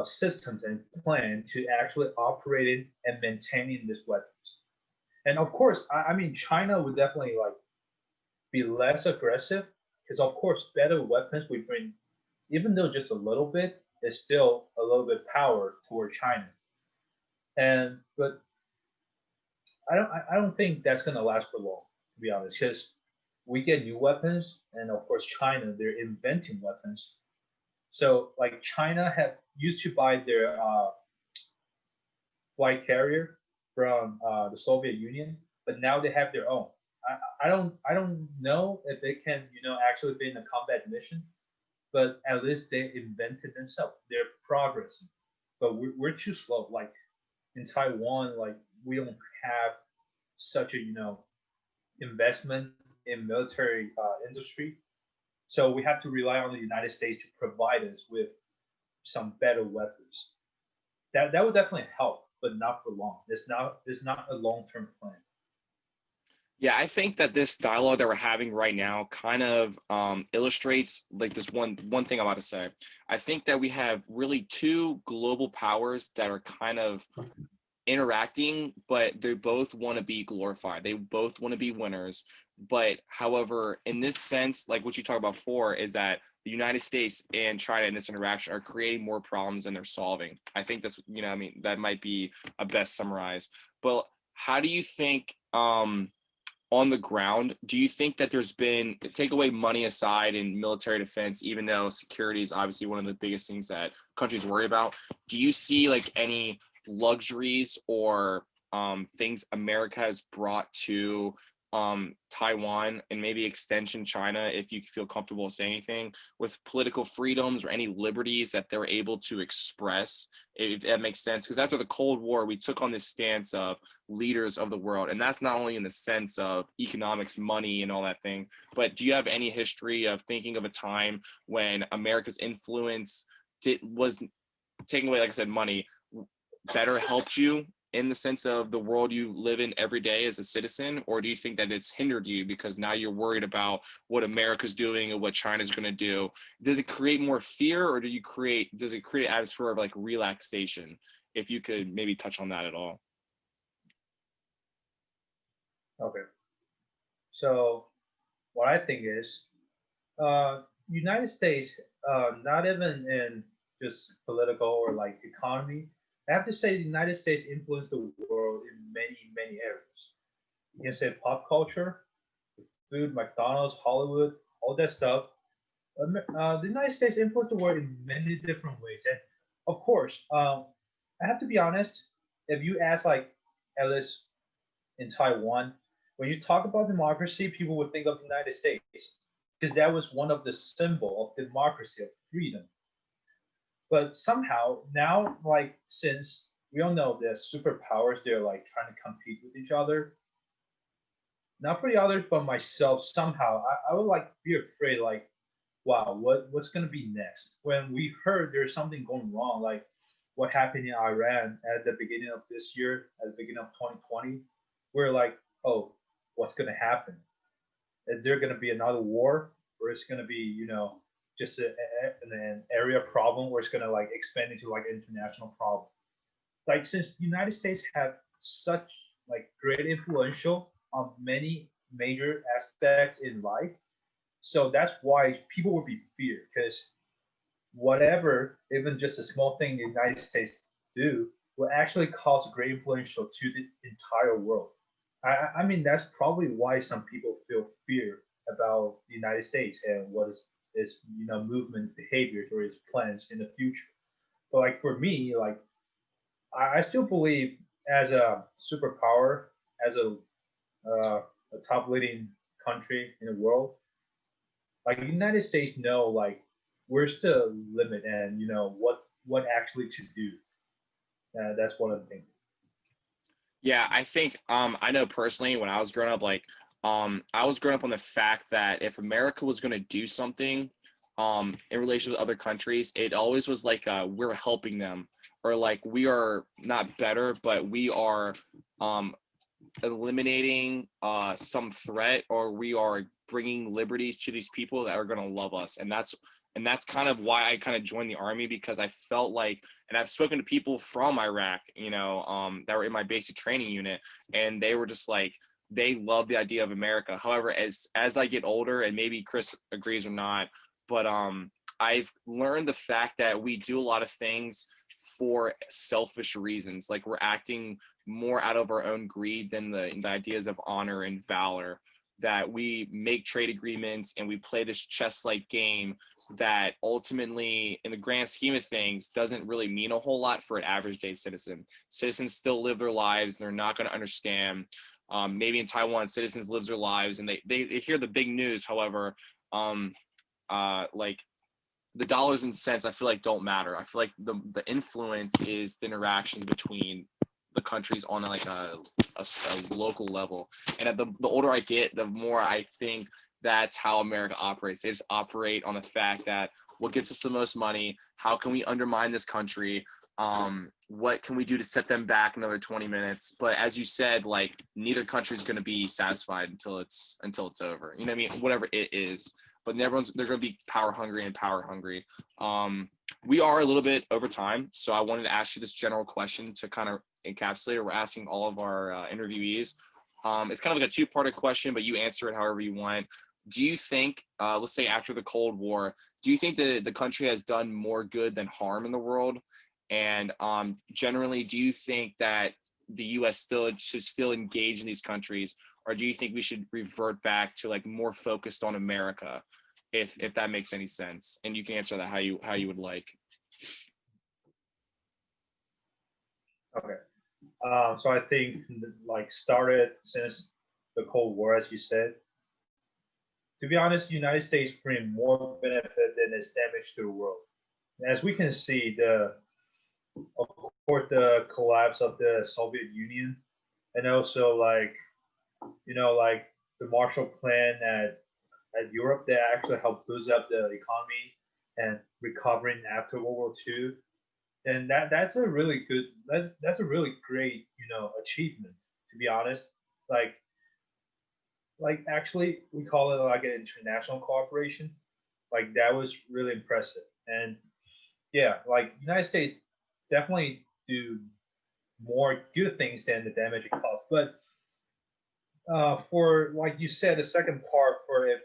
systems and plan to actually operating and maintaining these weapons. And of course, I mean, China would definitely like be less aggressive because, of course, better weapons we bring, even though just a little bit, is still a little bit power toward China. And but I don't think that's gonna last for long, to be honest, because we get new weapons, and of course, China they're inventing weapons. So like China had used to buy their flight carrier from the Soviet Union, but now they have their own. I don't know if they can actually be in a combat mission, but at least they invented themselves. They're progressing, but we're too slow. Like in Taiwan, like we don't have such a investment in military industry, so we have to rely on the United States to provide us with some better weapons. That would definitely help, but not for long. It's not a long term plan. Yeah, I think that this dialogue that we're having right now kind of illustrates like this one thing I'm about to say. I think that we have really two global powers that are kind of interacting, but they both want to be glorified. They both want to be winners. But however, in this sense, like what you talked about before, is that the United States and China in this interaction are creating more problems than they're solving. I think that's, I mean, that might be a best summarized. But how do you think, on the ground, do you think that there's been, take away money aside in military defense, even though security is obviously one of the biggest things that countries worry about, do you see like any luxuries or things America has brought to Taiwan and maybe extension China, if you feel comfortable saying anything, with political freedoms or any liberties that they're able to express, if that makes sense? Because after the Cold War, we took on this stance of leaders of the world, and that's not only in the sense of economics, money, and all that thing, but do you have any history of thinking of a time when America's influence was taking away, like I said, money, better helped you in the sense of the world you live in every day as a citizen? Or do you think that it's hindered you because now you're worried about what America's doing and what China's going to do? Does it create more fear, or does it create an atmosphere of like relaxation? If you could maybe touch on that at all. Okay. So what I think is, United States, not even in just political or like economy, I have to say the United States influenced the world in many, many areas. You can say pop culture, food, McDonald's, Hollywood, all that stuff. The United States influenced the world in many different ways. And of course, I have to be honest, if you ask like Alice in Taiwan, when you talk about democracy, people would think of the United States because that was one of the symbol of democracy, of freedom. But somehow now, like since we all know the superpowers, they're like trying to compete with each other. Not for the others, but myself. Somehow, I would like be afraid, like, wow, what's gonna be next? When we heard there's something going wrong, like what happened in Iran at the beginning of this year, at the beginning of 2020, we're like, oh, what's gonna happen? Is there gonna be another war, or it's gonna be, just an area problem, or it's gonna like expand into like international problem? Like since the United States have such like great influential on many major aspects in life, so that's why people would be feared because whatever, even just a small thing the United States do, will actually cause great influential to the entire world. I mean, that's probably why some people feel fear about the United States and what is movement behaviors or its plans in the future. But like for me, like I still believe as a superpower, as a top leading country in the world, like the United States know like where's the limit and what actually to do. That's one of the things. Yeah, I think I know personally when I was growing up, like I was growing up on the fact that if America was going to do something in relation with other countries, it always was like we're helping them, or like we are not better, but we are um eliminating some threat, or we are bringing liberties to these people that are going to love us. And that's kind of why I kind of joined the army, because I felt like, and I've spoken to people from Iraq, that were in my basic training unit, and they were just like, they love the idea of America. However, as I get older, and maybe Chris agrees or not, but I've learned the fact that we do a lot of things for selfish reasons. Like we're acting more out of our own greed than the ideas of honor and valor. That we make trade agreements and we play this chess-like game that ultimately, in the grand scheme of things, doesn't really mean a whole lot for an average day citizen. Citizens still live their lives. They're not going to understand. Maybe in Taiwan, citizens live their lives and they hear the big news. However, like the dollars and cents, I feel like don't matter. I feel like the influence is the interactions between the countries on like a local level. And the older I get, the more I think that's how America operates. They just operate on the fact that what gets us the most money, how can we undermine this country, what can we do to set them back another 20 minutes. But as you said, like neither country is going to be satisfied until it's over. You know what I mean? Whatever it is. But they're going to be power hungry. We are a little bit over time, so I wanted to ask you this general question to kind of encapsulate. We're asking all of our interviewees. It's kind of like a two-parted question, but you answer it however you want. Do you think, let's say after the Cold War, do you think that the country has done more good than harm in the world? And generally, do you think that the U.S. should still engage in these countries, or do you think we should revert back to like more focused on America, if that makes any sense? And you can answer that how you would like. Okay. So I think like started since the Cold War, as you said. To be honest, the United States bring more benefit than its damage to the world. As we can see, of course the collapse of the Soviet Union, and also like like the Marshall Plan at Europe that actually helped boost up the economy and recovering after World War II. And that's a really good that's a really great achievement, to be honest. Like actually we call it like an international cooperation. Like that was really impressive. And yeah, like United States definitely do more good things than the damage it caused. But for like you said, the second part, for if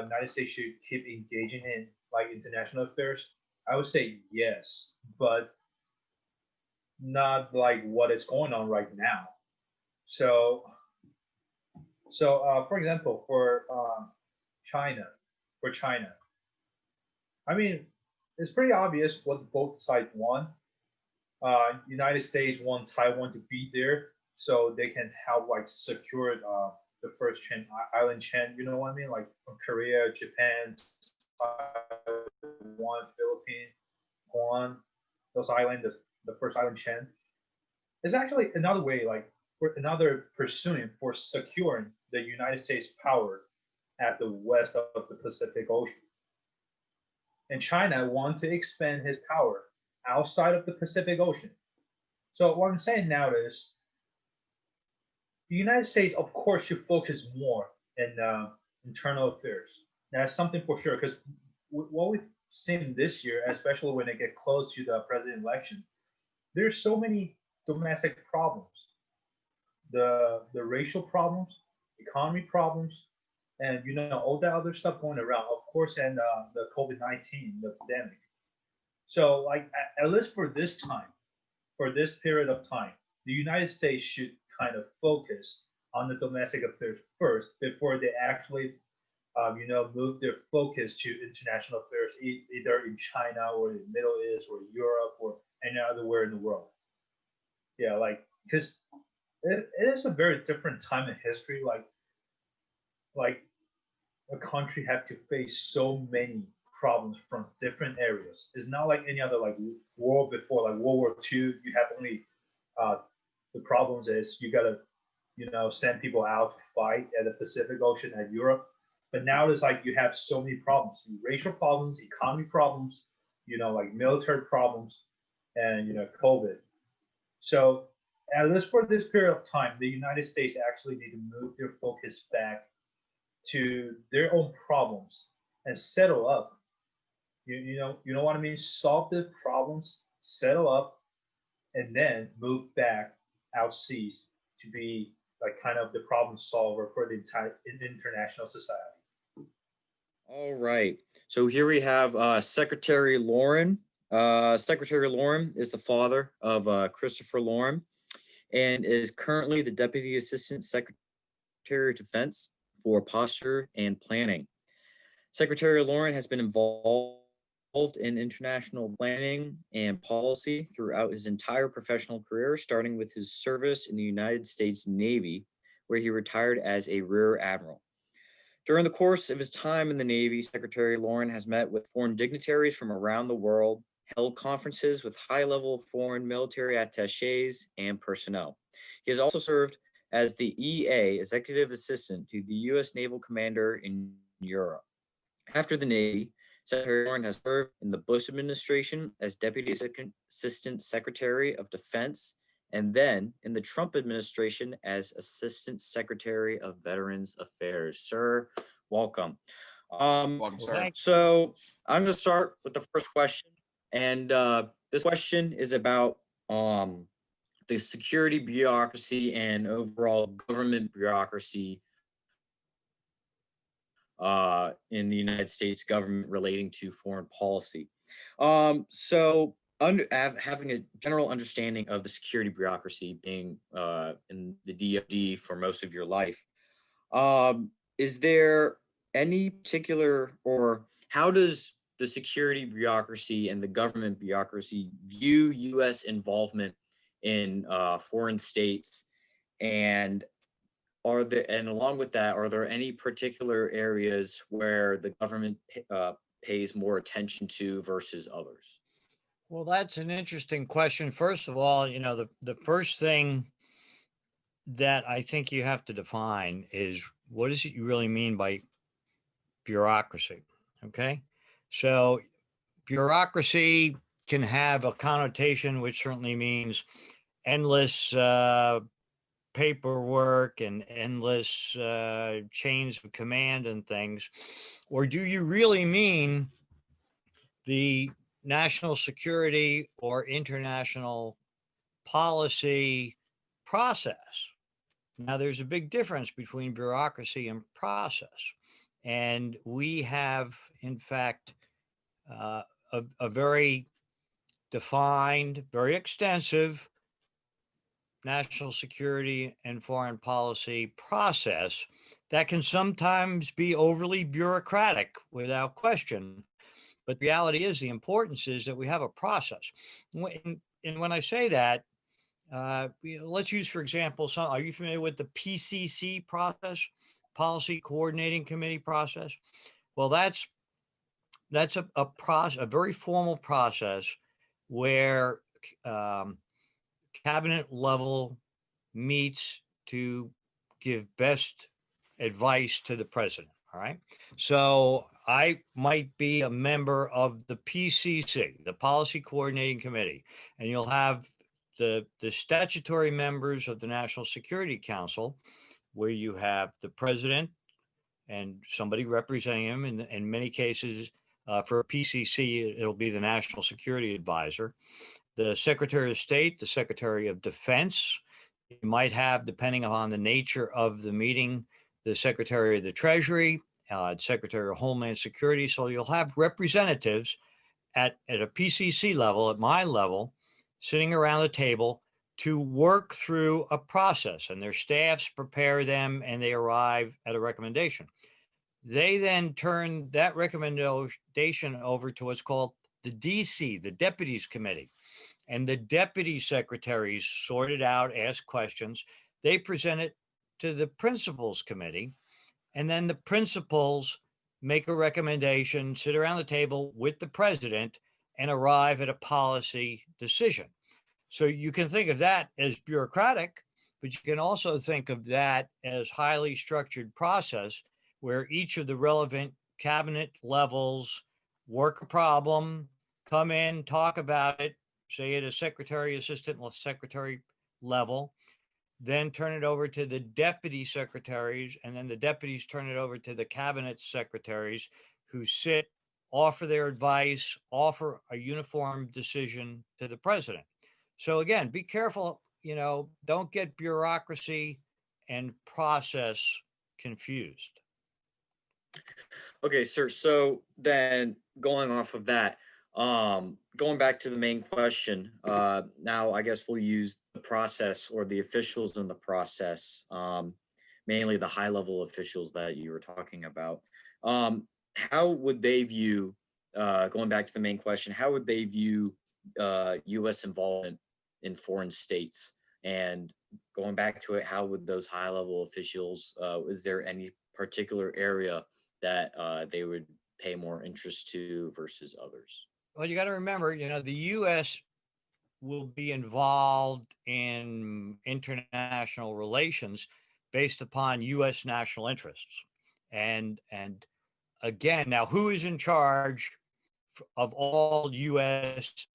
United States should keep engaging in like international affairs, I would say yes, but not like what is going on right now. So, for example, China, for China, I mean, it's pretty obvious what both sides want. United States want Taiwan to be there so they can help like secure the first chain, island chain. You know what I mean? Like from Korea, Japan, Taiwan, Philippines, Guam, those islands, the first island chain. It's actually another way, like another pursuing for securing the United States power at the west of the Pacific Ocean. And China want to expand his power outside of the Pacific Ocean. So what I'm saying now is the United States, of course, should focus more in internal affairs. That's something for sure, because what we've seen this year, especially when it get close to the president election, there's so many domestic problems, the racial problems, economy problems, and all that other stuff going around. Of course, and the COVID-19, the pandemic. So, like at least for this time, for this period of time, the United States should kind of focus on the domestic affairs first before they actually, move their focus to international affairs, either in China or the Middle East or Europe or any other where in the world. Yeah, like because it is a very different time in history. Like a country have to face so many problems from different areas. It's not like any other like war before, like World War II. You have only the problems is you gotta send people out to fight at the Pacific Ocean and Europe. But now it's like you have so many problems: racial problems, economy problems, like military problems, and COVID. So at least for this period of time, the United States actually need to move their focus back to their own problems and settle up. You know what I mean? Solve the problems, settle up, and then move back outseas to be like kind of the problem solver for the entire international society. All right. So here we have Secretary Lauren. Secretary Lauren is the father of Christopher Lauren and is currently the Deputy Assistant Secretary of Defense for Posture and Planning. Secretary Lauren has been involved in international planning and policy throughout his entire professional career, starting with his service in the United States Navy, where he retired as a Rear Admiral. During the course of his time in the Navy, Secretary Lauren has met with foreign dignitaries from around the world, held conferences with high-level foreign military attachés and personnel. He has also served as the EA, Executive Assistant to the U.S. Naval Commander in Europe. After the Navy, Secretary Lauren has served in the Bush administration as Deputy Assistant Secretary of Defense, and then in the Trump administration as Assistant Secretary of Veterans Affairs. Sir, welcome. Welcome, sir. So I'm going to start with the first question, and this question is about the security bureaucracy and overall government bureaucracy in the United States government relating to foreign policy. So having a general understanding of the security bureaucracy being in the DoD for most of your life, is there any particular, or how does the security bureaucracy and the government bureaucracy view U.S. involvement in foreign states, and along with that, are there any particular areas where the government pays more attention to versus others? Well, that's an interesting question. First of all, the first thing that I think you have to define is, what does it really mean by bureaucracy? Okay. So bureaucracy can have a connotation which certainly means endless paperwork and endless chains of command and things. Or do you really mean the national security or international policy process? Now, there's a big difference between bureaucracy and process. And we have, in fact, a very defined, very extensive national security and foreign policy process that can sometimes be overly bureaucratic without question. But the reality is, the importance is that we have a process. And when I say that, let's use, for example, are you familiar with the PCC process, Policy Coordinating Committee process? Well, that's a very formal process where cabinet level meets to give best advice to the president. All right. So I might be a member of the PCC, the Policy Coordinating Committee, and you'll have the statutory members of the National Security Council, where you have the president and somebody representing him. In many cases, for PCC, it'll be the National Security Advisor, the Secretary of State, the Secretary of Defense. You might have, depending on the nature of the meeting, the Secretary of the Treasury, Secretary of Homeland Security. So you'll have representatives at a PCC level, at my level, sitting around the table to work through a process, and their staffs prepare them and they arrive at a recommendation. They then turn that recommendation over to what's called the DC, the Deputies Committee. And the deputy secretaries sort it out, ask questions. They present it to the Principals Committee. and then the principals make a recommendation, sit around the table with the president, and arrive at a policy decision. So you can think of that as bureaucratic, but you can also think of that as highly structured process where each of the relevant cabinet levels work a problem, come in, talk about it, say at a secretary, assistant secretary level, then turn it over to the deputy secretaries, and then the deputies turn it over to the cabinet secretaries who sit, offer their advice, offer a uniform decision to the president. So again, be careful, don't get bureaucracy and process confused. Okay, sir. So then going off of that, going back to the main question, now I guess we'll use the process or the officials in the process, mainly the high level officials that you were talking about. How would they view, going back to the main question, how would they view U.S. involvement in foreign states? And going back to it, how would those high level officials, is there any particular area that they would pay more interest to versus others? Well, you got to remember, the U.S. will be involved in international relations based upon U.S. national interests. And again, now who is in charge of all U.S.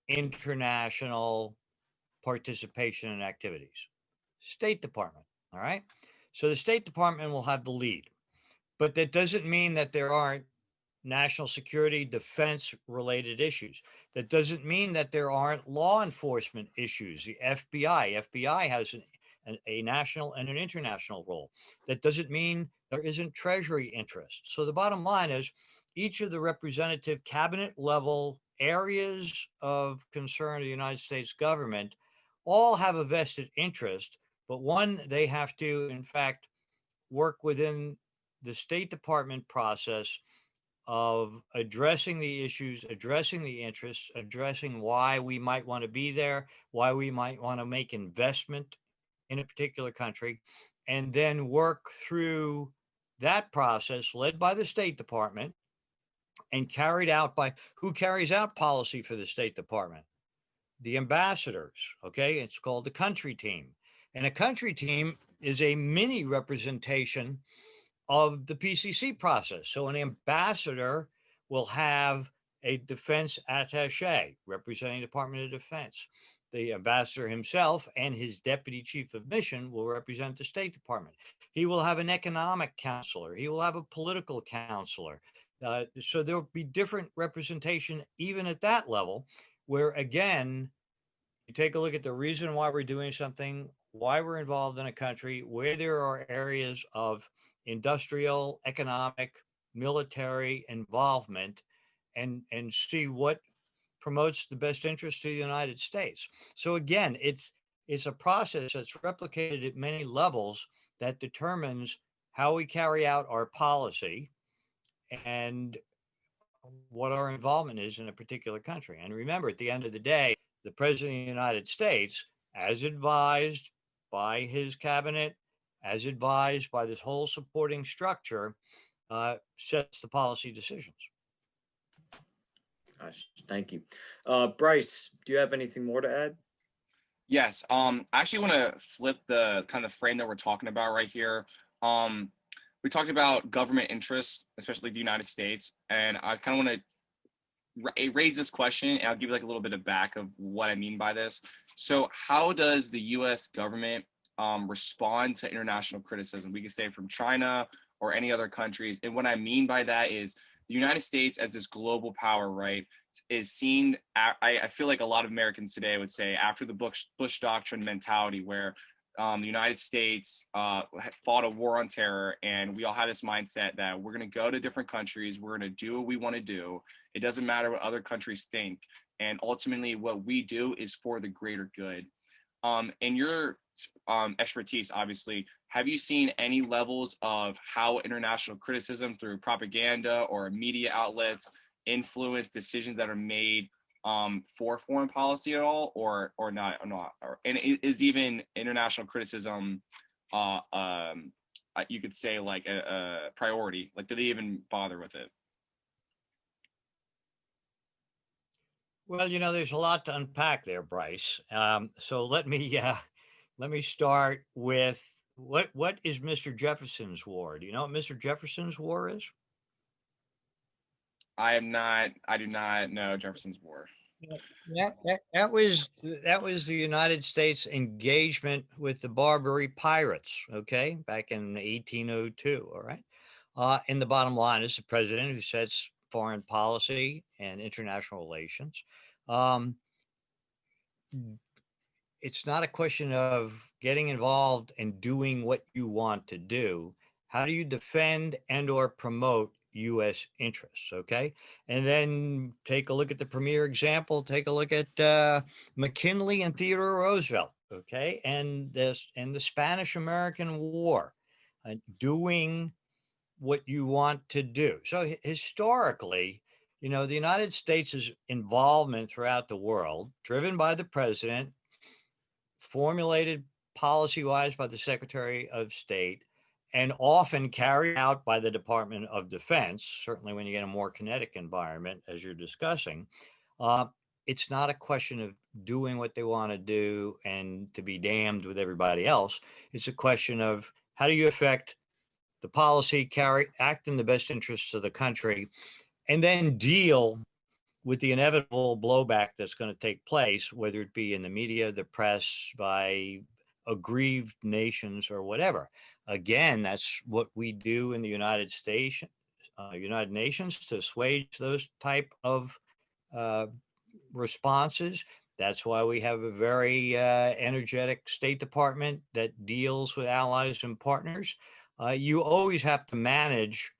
international participation and activities? State Department. All right. So the State Department will have the lead, but that doesn't mean that there aren't national security, defense related issues. That doesn't mean that there aren't law enforcement issues. The FBI has a national and an international role. That doesn't mean there isn't Treasury interest. So the bottom line is each of the representative cabinet level areas of concern of the United States government all have a vested interest, but one, they have to, in fact, work within the State Department process of addressing the issues, addressing the interests, addressing why we might want to be there, why we might want to make investment in a particular country, and then work through that process led by the State Department and carried out by who carries out policy for the State Department? The ambassadors. Okay, it's called the country team. And a country team is a mini representation of the PCC process. So an ambassador will have a defense attaché representing the Department of Defense. The ambassador himself and his deputy chief of mission will represent the State Department. He will have an economic counselor. He will have a political counselor. So there will be different representation even at that level, where again, you take a look at the reason why we're doing something, why we're involved in a country, where there are areas of industrial, economic, military involvement, and see what promotes the best interest to the United States. So again, it's a process that's replicated at many levels that determines how we carry out our policy and what our involvement is in a particular country. And remember, at the end of the day, the President of the United States, as advised by his cabinet, as advised by this whole supporting structure, sets the policy decisions. Gosh, thank you. Bryce, do you have anything more to add? Yes. I actually want to flip the kind of frame that we're talking about right here. We talked about government interests, especially the United States, and I kind of want to raise this question, and I'll give you like a little bit of back of what I mean by this. So how does the U.S. government respond to international criticism? We could say from China or any other countries. And what I mean by that is the United States as this global power, right, is seen, I feel like a lot of Americans today would say after the Bush Doctrine mentality where the United States fought a war on terror, and we all had this mindset that we're going to go to different countries, we're going to do what we want to do. It doesn't matter what other countries think. And ultimately what we do is for the greater good. In your expertise, obviously, have you seen any levels of how international criticism through propaganda or media outlets influence decisions that are made for foreign policy at all, or not? And is even international criticism you could say like a priority? Like, do they even bother with it? Well, there's a lot to unpack there, Bryce. So let me start with what is Mr. Jefferson's war? Do you know what Mr. Jefferson's war is? I do not know Jefferson's War. That was the United States engagement with the Barbary pirates, okay, back in 1802. All right. And the bottom line is the president who sets foreign policy and international relations. Um, it's not a question of getting involved and doing what you want to do. How do you defend and or promote U.S. interests? Okay, and then take a look at the premier example. Take a look at McKinley and Theodore Roosevelt. Okay, and the Spanish-American War, doing what you want to do. So historically, the United States' involvement throughout the world, driven by the president, formulated policy-wise by the Secretary of State, and often carried out by the Department of Defense, certainly when you get a more kinetic environment, as you're discussing. It's not a question of doing what they want to do and to be damned with everybody else. It's a question of how do you affect the policy, act in the best interests of the country, and then deal with the inevitable blowback that's going to take place, whether it be in the media, the press, by aggrieved nations or whatever. Again, that's what we do in the United Nations to assuage those type of responses. That's why we have a very energetic State Department that deals with allies and partners. You always have to manage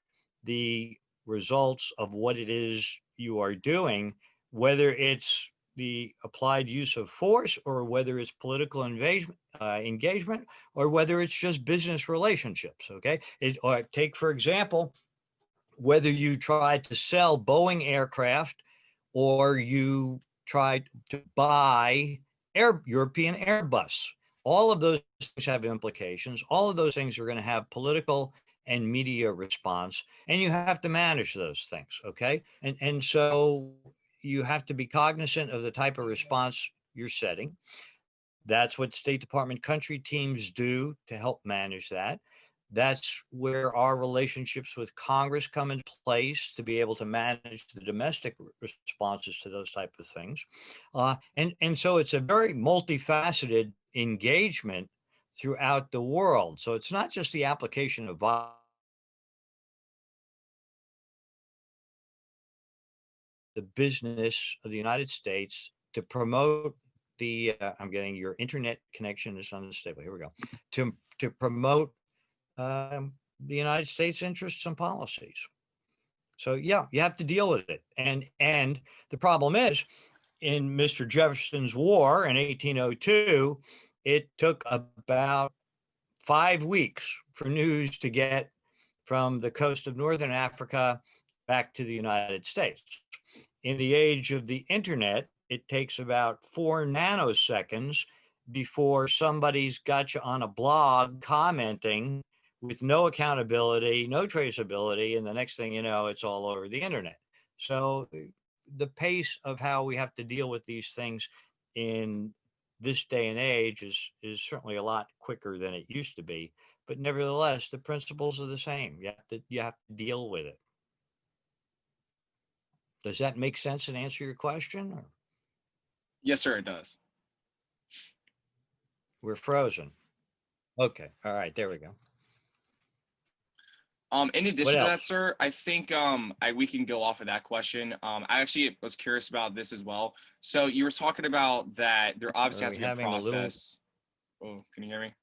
the results of what it is you are doing, whether it's the applied use of force or whether it's political engagement or whether it's just business relationships. Okay. Or take, for example, whether you try to sell Boeing aircraft or you try to buy European Airbus. All of those things have implications. All of those things are going to have political and media response, and you have to manage those things, okay? And so you have to be cognizant of the type of response you're setting. That's what State Department country teams do to help manage that. That's where our relationships with Congress come into place to be able to manage the domestic responses to those type of things. And so it's a very multifaceted engagement throughout the world. So it's not just the application of the business of the United States to promote I'm getting your internet connection is unstable. Here we go. To promote the United States interests and policies. So yeah, you have to deal with it. And the problem is, in Mr. Jefferson's war in 1802, it took about 5 weeks for news to get from the coast of Northern Africa back to the United States. In the age of the internet, it takes about 4 nanoseconds before somebody's got you on a blog commenting with no accountability, no traceability, and the next thing you know, it's all over the internet. So the pace of how we have to deal with these things in this day and age is certainly a lot quicker than it used to be. But nevertheless, the principles are the same. You have to deal with it. Does that make sense and answer your question? Or? Yes, sir, it does. We're frozen. Okay. All right. There we go. In addition to that, sir, I think we can go off of that question. I actually was curious about this as well. So you were talking about that there obviously has to be a process. Oh, can you hear me?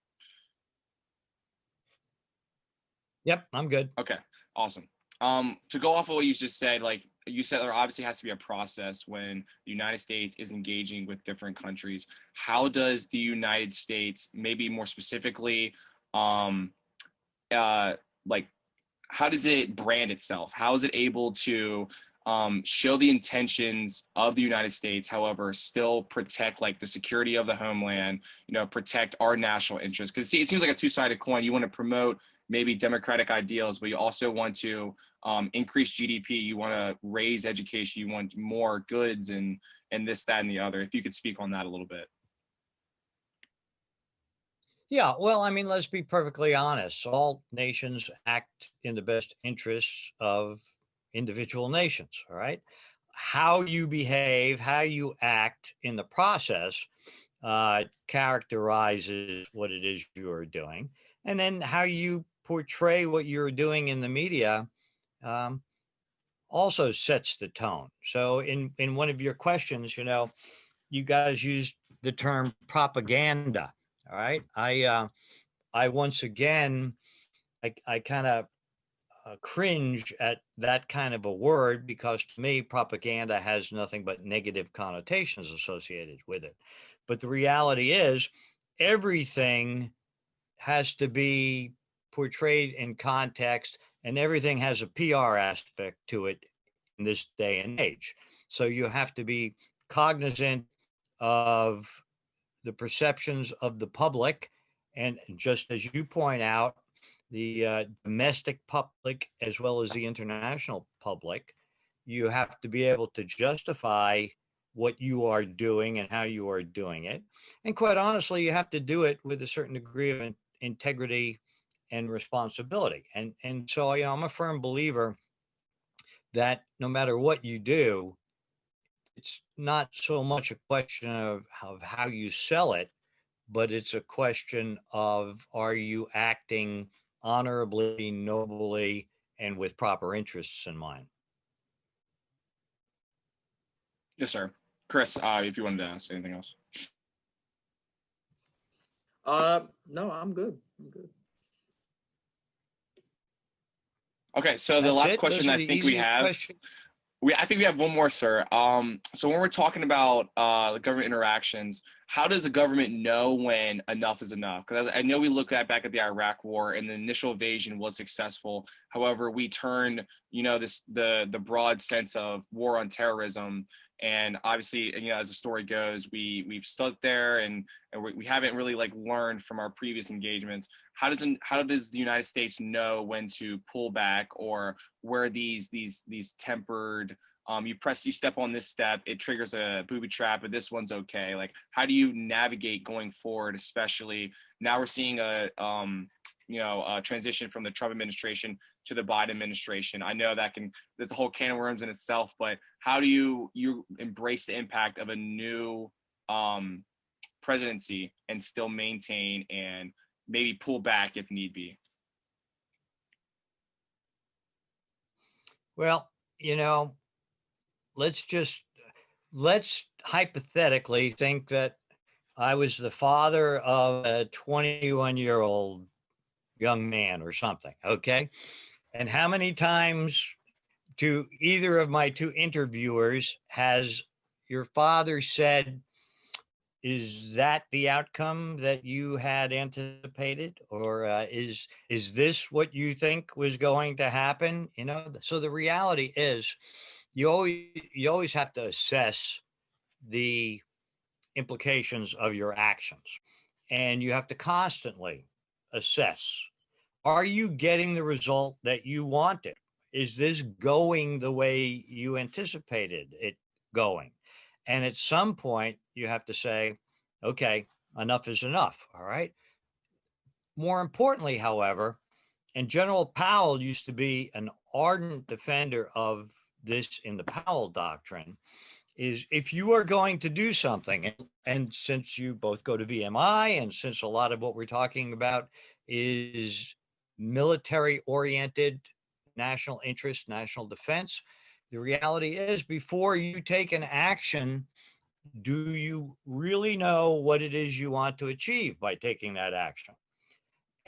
Yep, I'm good. Okay, awesome. To go off of what you just said, like you said, there obviously has to be a process when the United States is engaging with different countries. How does the United States, maybe more specifically, how does it brand itself? How is it able to show the intentions of the United States, however, still protect like the security of the homeland, protect our national interests? Because it seems like a two-sided coin. You want to promote maybe democratic ideals, but you also want to increase GDP, you want to raise education, you want more goods and this, that, and the other. If you could speak on that a little bit. Yeah, well, I mean, let's be perfectly honest. All nations act in the best interests of individual nations, all right? How you behave, how you act in the process characterizes what it is you are doing. And then how you portray what you're doing in the media um, also sets the tone. So in one of your questions, you guys used the term propaganda. All right. I once again, I kind of cringe at that kind of a word because to me, propaganda has nothing but negative connotations associated with it. But the reality is, everything has to be portrayed in context and everything has a PR aspect to it in this day and age. So you have to be cognizant of the perceptions of the public. And just as you point out, the domestic public as well as the international public, you have to be able to justify what you are doing and how you are doing it. And quite honestly, you have to do it with a certain degree of integrity and responsibility. And so, I'm a firm believer that no matter what you do, it's not so much a question of how you sell it, but it's a question of are you acting honorably, nobly, and with proper interests in mind. Yes, sir. Chris, if you wanted to say anything else. No, I'm good. I'm good. Okay, so the last question I think we have, I think we have one more, sir. So when we're talking about the government interactions, how does the government know when enough is enough? Because I know we look back at the Iraq War and the initial invasion was successful. However, we turned, the broad sense of war on terrorism. And obviously, as the story goes, we've stuck there and we haven't really learned from our previous engagements. How does the United States know when to pull back, or where these tempered you step on this step, it triggers a booby trap, but this one's okay? How do you navigate going forward, especially now we're seeing a transition from the Trump administration to the Biden administration? I know there's a whole can of worms in itself, but how do you embrace the impact of a new presidency and still maintain and maybe pull back if need be? Well, let's hypothetically think that I was the father of a 21-year-old young man or something. Okay. And how many times to either of my two interviewers has your father said, is that the outcome that you had anticipated? Or is this what you think was going to happen? So the reality is you always have to assess the implications of your actions. And you have to constantly assess, are you getting the result that you wanted? Is this going the way you anticipated it going? And at some point, you have to say, okay, enough is enough. All right. More importantly, however, and General Powell used to be an ardent defender of this in the Powell Doctrine, is if you are going to do something, and since you both go to VMI, and since a lot of what we're talking about is military oriented, national interest, national defense, the reality is before you take an action, do you really know what it is you want to achieve by taking that action?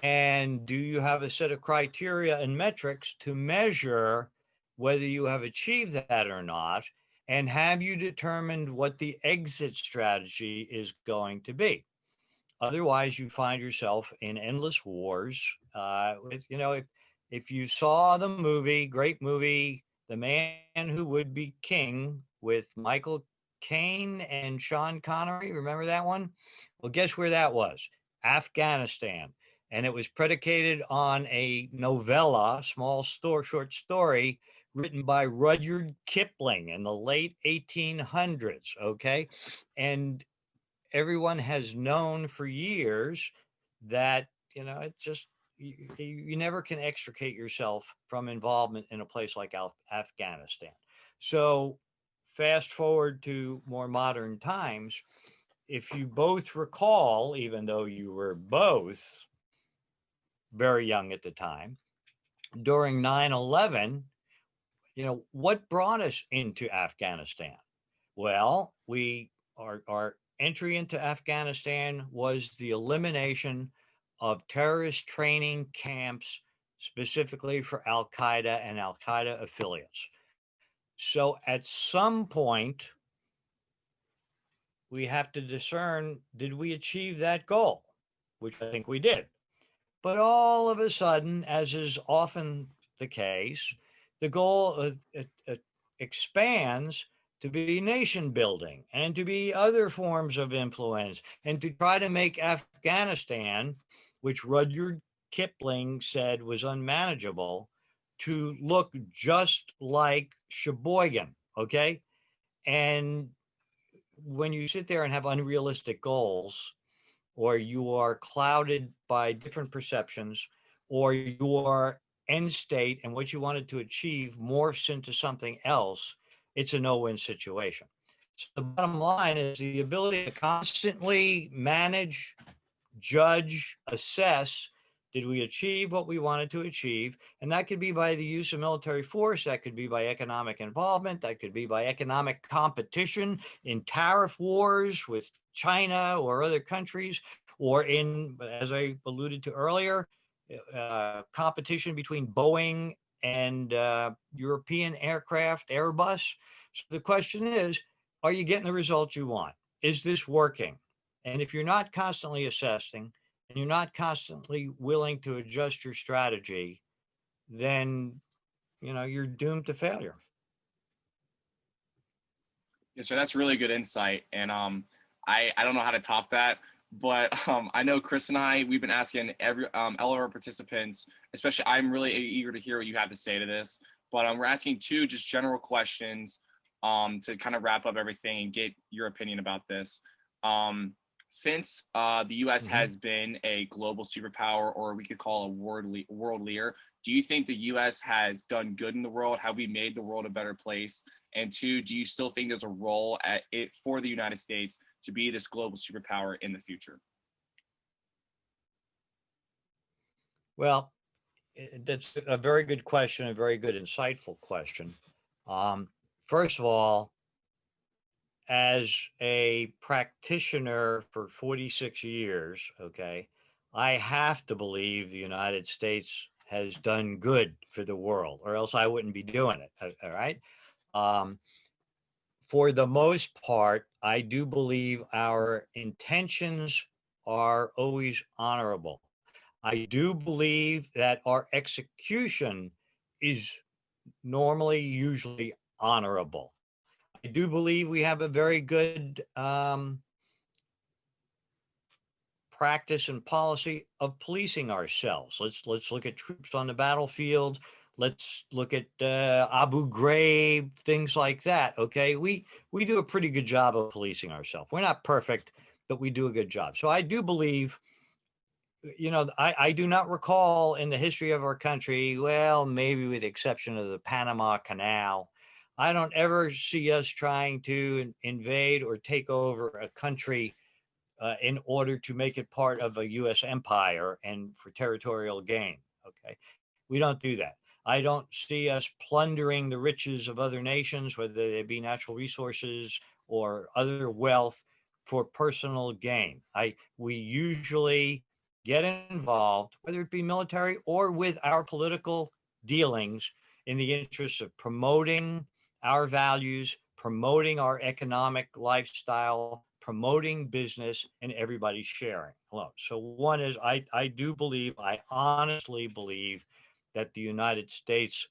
And do you have a set of criteria and metrics to measure whether you have achieved that or not? And have you determined what the exit strategy is going to be? Otherwise, you find yourself in endless wars. If you saw the movie, great movie, The Man Who Would Be King with Michael Caine and Sean Connery, remember that one? Well, guess where that was? Afghanistan. And it was predicated on a novella, short story written by Rudyard Kipling in the late 1800s. Okay. And everyone has known for years that, it just, you never can extricate yourself from involvement in a place like Afghanistan. So fast forward to more modern times, if you both recall, even though you were both very young at the time, during 9/11, what brought us into Afghanistan? Well, our entry into Afghanistan was the elimination of terrorist training camps, specifically for Al Qaeda and Al Qaeda affiliates. So at some point, we have to discern, did we achieve that goal? Which I think we did. But all of a sudden, as is often the case, the goal expands to be nation building and to be other forms of influence and to try to make Afghanistan, which Rudyard Kipling said was unmanageable, to look just like Sheboygan. Okay. And when you sit there and have unrealistic goals, or you are clouded by different perceptions, or your end state and what you wanted to achieve morphs into something else, it's a no-win situation. So the bottom line is the ability to constantly manage, judge, assess, did we achieve what we wanted to achieve? And that could be by the use of military force. That could be by economic involvement. That could be by economic competition in tariff wars with China or other countries, or in, as I alluded to earlier, competition between Boeing and European aircraft, Airbus. So the question is, are you getting the results you want? Is this working? And if you're not constantly assessing, and you're not constantly willing to adjust your strategy, then you're doomed to failure. Yeah, so that's really good insight, and I don't know how to top that, but I know Chris and we've been asking all of our participants, especially I'm really eager to hear what you have to say to this, but we're asking two just general questions to kind of wrap up everything and get your opinion about this. Since the U.S. has been a global superpower, or we could call a world leader, do you think the U.S. has done good in the world? Have we made the world a better place? And two, do you still think there's a role for the United States to be this global superpower in the future? Well, that's a very good question, a very good, insightful question. First of all, as a practitioner for 46 years, okay, I have to believe the United States has done good for the world, or else I wouldn't be doing it. All right. For the most part, I do believe our intentions are always honorable. I do believe that our execution is usually honorable. I do believe we have a very good practice and policy of policing ourselves. Let's look at troops on the battlefield. Let's look at Abu Ghraib, things like that. Okay, we do a pretty good job of policing ourselves. We're not perfect, but we do a good job. So I do believe, I do not recall in the history of our country, well, maybe with the exception of the Panama Canal, I don't ever see us trying to invade or take over a country in order to make it part of a U.S. empire and for territorial gain. Okay, we don't do that. I don't see us plundering the riches of other nations, whether they be natural resources or other wealth, for personal gain. We usually get involved, whether it be military or with our political dealings, in the interest of promoting our values, promoting our economic lifestyle, promoting business, and everybody sharing. So one is, I honestly believe that the United States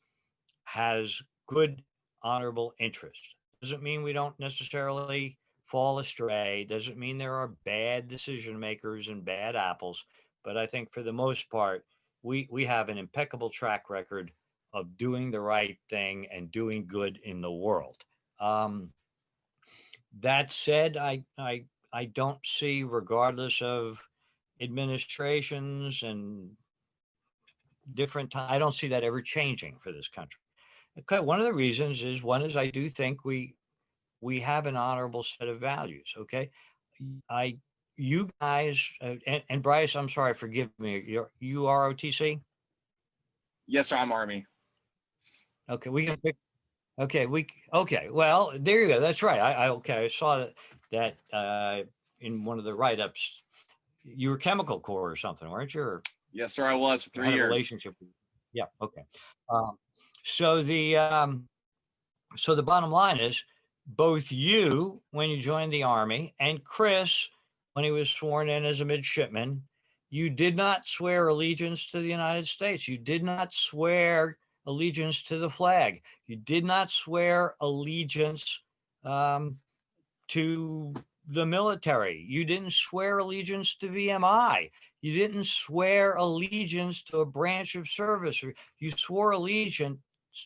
has good, honorable interests. Doesn't mean we don't necessarily fall astray. Doesn't mean there are bad decision makers and bad apples, but I think for the most part, we have an impeccable track record of doing the right thing and doing good in the world. That said, I don't see, regardless of administrations and different time, I don't see that ever changing for this country. Okay, one of the reasons is I do think we have an honorable set of values. Okay, I you guys and Bryce, I'm sorry, forgive me. You ROTC. Yes, sir. I'm Army. Okay, we can pick. Okay, okay. Well, there you go. That's right. I saw that in one of the write-ups. You were Chemical Corps or something, weren't you? Or Yes, sir. I was for 3 had a years. relationship. Yeah. Okay. So the bottom line is, both you, when you joined the Army, and Chris, when he was sworn in as a midshipman, you did not swear allegiance to the United States. You did not swear allegiance to the flag. You did not swear allegiance to the military. You didn't swear allegiance to VMI. You didn't swear allegiance to a branch of service. You swore allegiance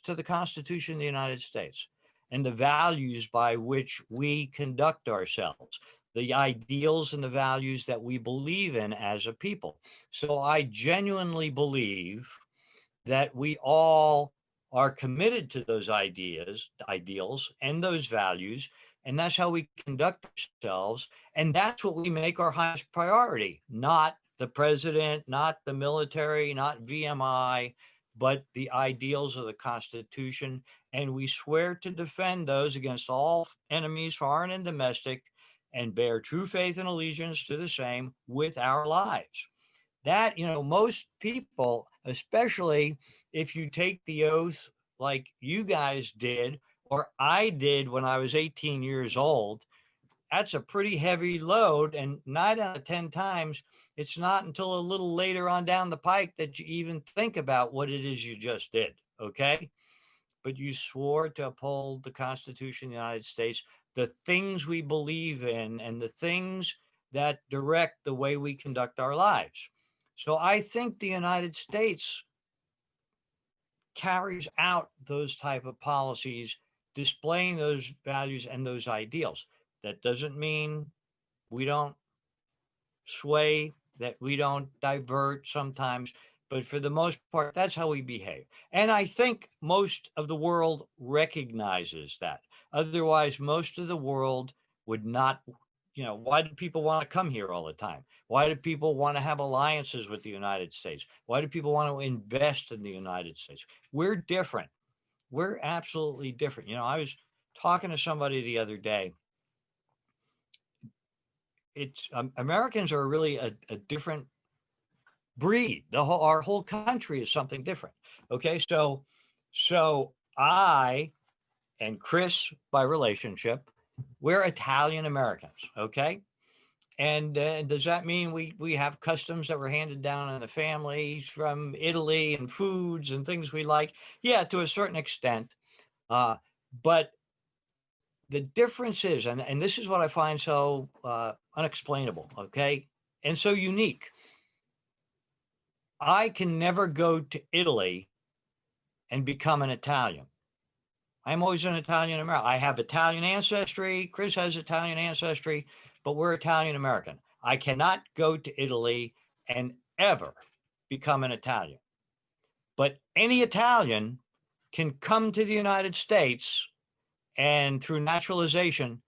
to the Constitution of the United States and the values by which we conduct ourselves, the ideals and the values that we believe in as a people. So I genuinely believe that we all are committed to those ideals, and those values, and that's how we conduct ourselves. And that's what we make our highest priority, not the president, not the military, not VMI, but the ideals of the Constitution. And we swear to defend those against all enemies, foreign and domestic, and bear true faith and allegiance to the same with our lives. That, most people, especially if you take the oath like you guys did, or I did when I was 18 years old, that's a pretty heavy load. And 9 out of 10 times, it's not until a little later on down the pike that you even think about what it is you just did. Okay. But you swore to uphold the Constitution of the United States, the things we believe in, and the things that direct the way we conduct our lives. So I think the United States carries out those type of policies, displaying those values and those ideals. That doesn't mean we don't sway, that we don't divert sometimes, but for the most part, that's how we behave. And I think most of the world recognizes that. Otherwise, most of the world would not, why do people want to come here all the time? Why do people want to have alliances with the United States? Why do people want to invest in the United States? We're different. We're absolutely different. I was talking to somebody the other day. It's Americans are really a different breed. Our whole country is something different. Okay, so I and Chris, by relationship, we're Italian Americans. Okay, and does that mean we have customs that were handed down in the families from Italy and foods and things we like? Yeah, to a certain extent, but the difference is, and this is what I find so unexplainable, okay, and so unique. I can never go to Italy and become an Italian. I'm always an Italian American. I have Italian ancestry. Chris has Italian ancestry, but we're Italian American. I cannot go to Italy and ever become an Italian. But any Italian can come to the United States and through naturalization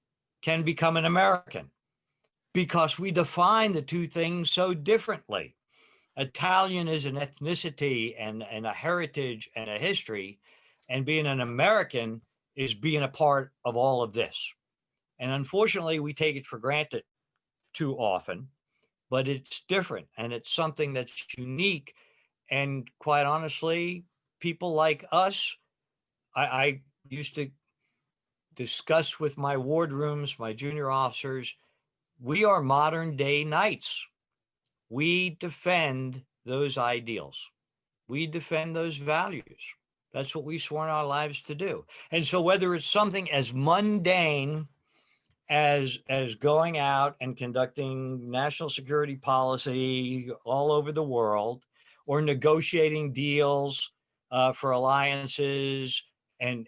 can become an American, because we define the two things so differently. Italian is an ethnicity and a heritage and a history, and being an American is being a part of all of this. And unfortunately, we take it for granted too often, but it's different and it's something that's unique. And quite honestly, people like us, I used to discuss with my ward rooms, my junior officers, we are modern day knights. We defend those ideals. We defend those values. That's what we sworn our lives to do. And so whether it's something as mundane as going out and conducting national security policy all over the world, or negotiating deals for alliances and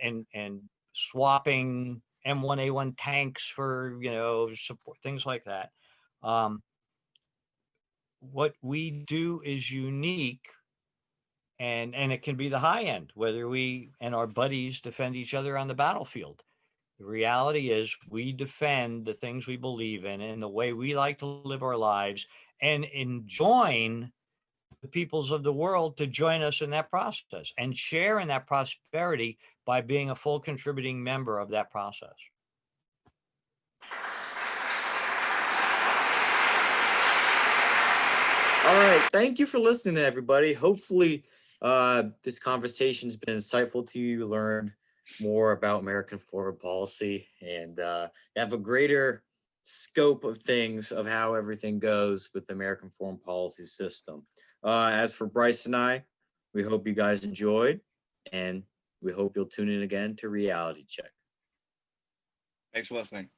swapping M1A1 tanks for, you know, support, things like that. What we do is unique, and it can be the high end, whether we and our buddies defend each other on the battlefield. The reality is we defend the things we believe in and the way we like to live our lives, and enjoin the peoples of the world to join us in that process and share in that prosperity by being a full contributing member of that process. All right. Thank you for listening, everybody. Hopefully, this conversation's been insightful to you. Learn more about American foreign policy and have a greater scope of things of how everything goes with the American foreign policy system. As for Bryce and I, we hope you guys enjoyed, and we hope you'll tune in again to Reality Check. Thanks for listening.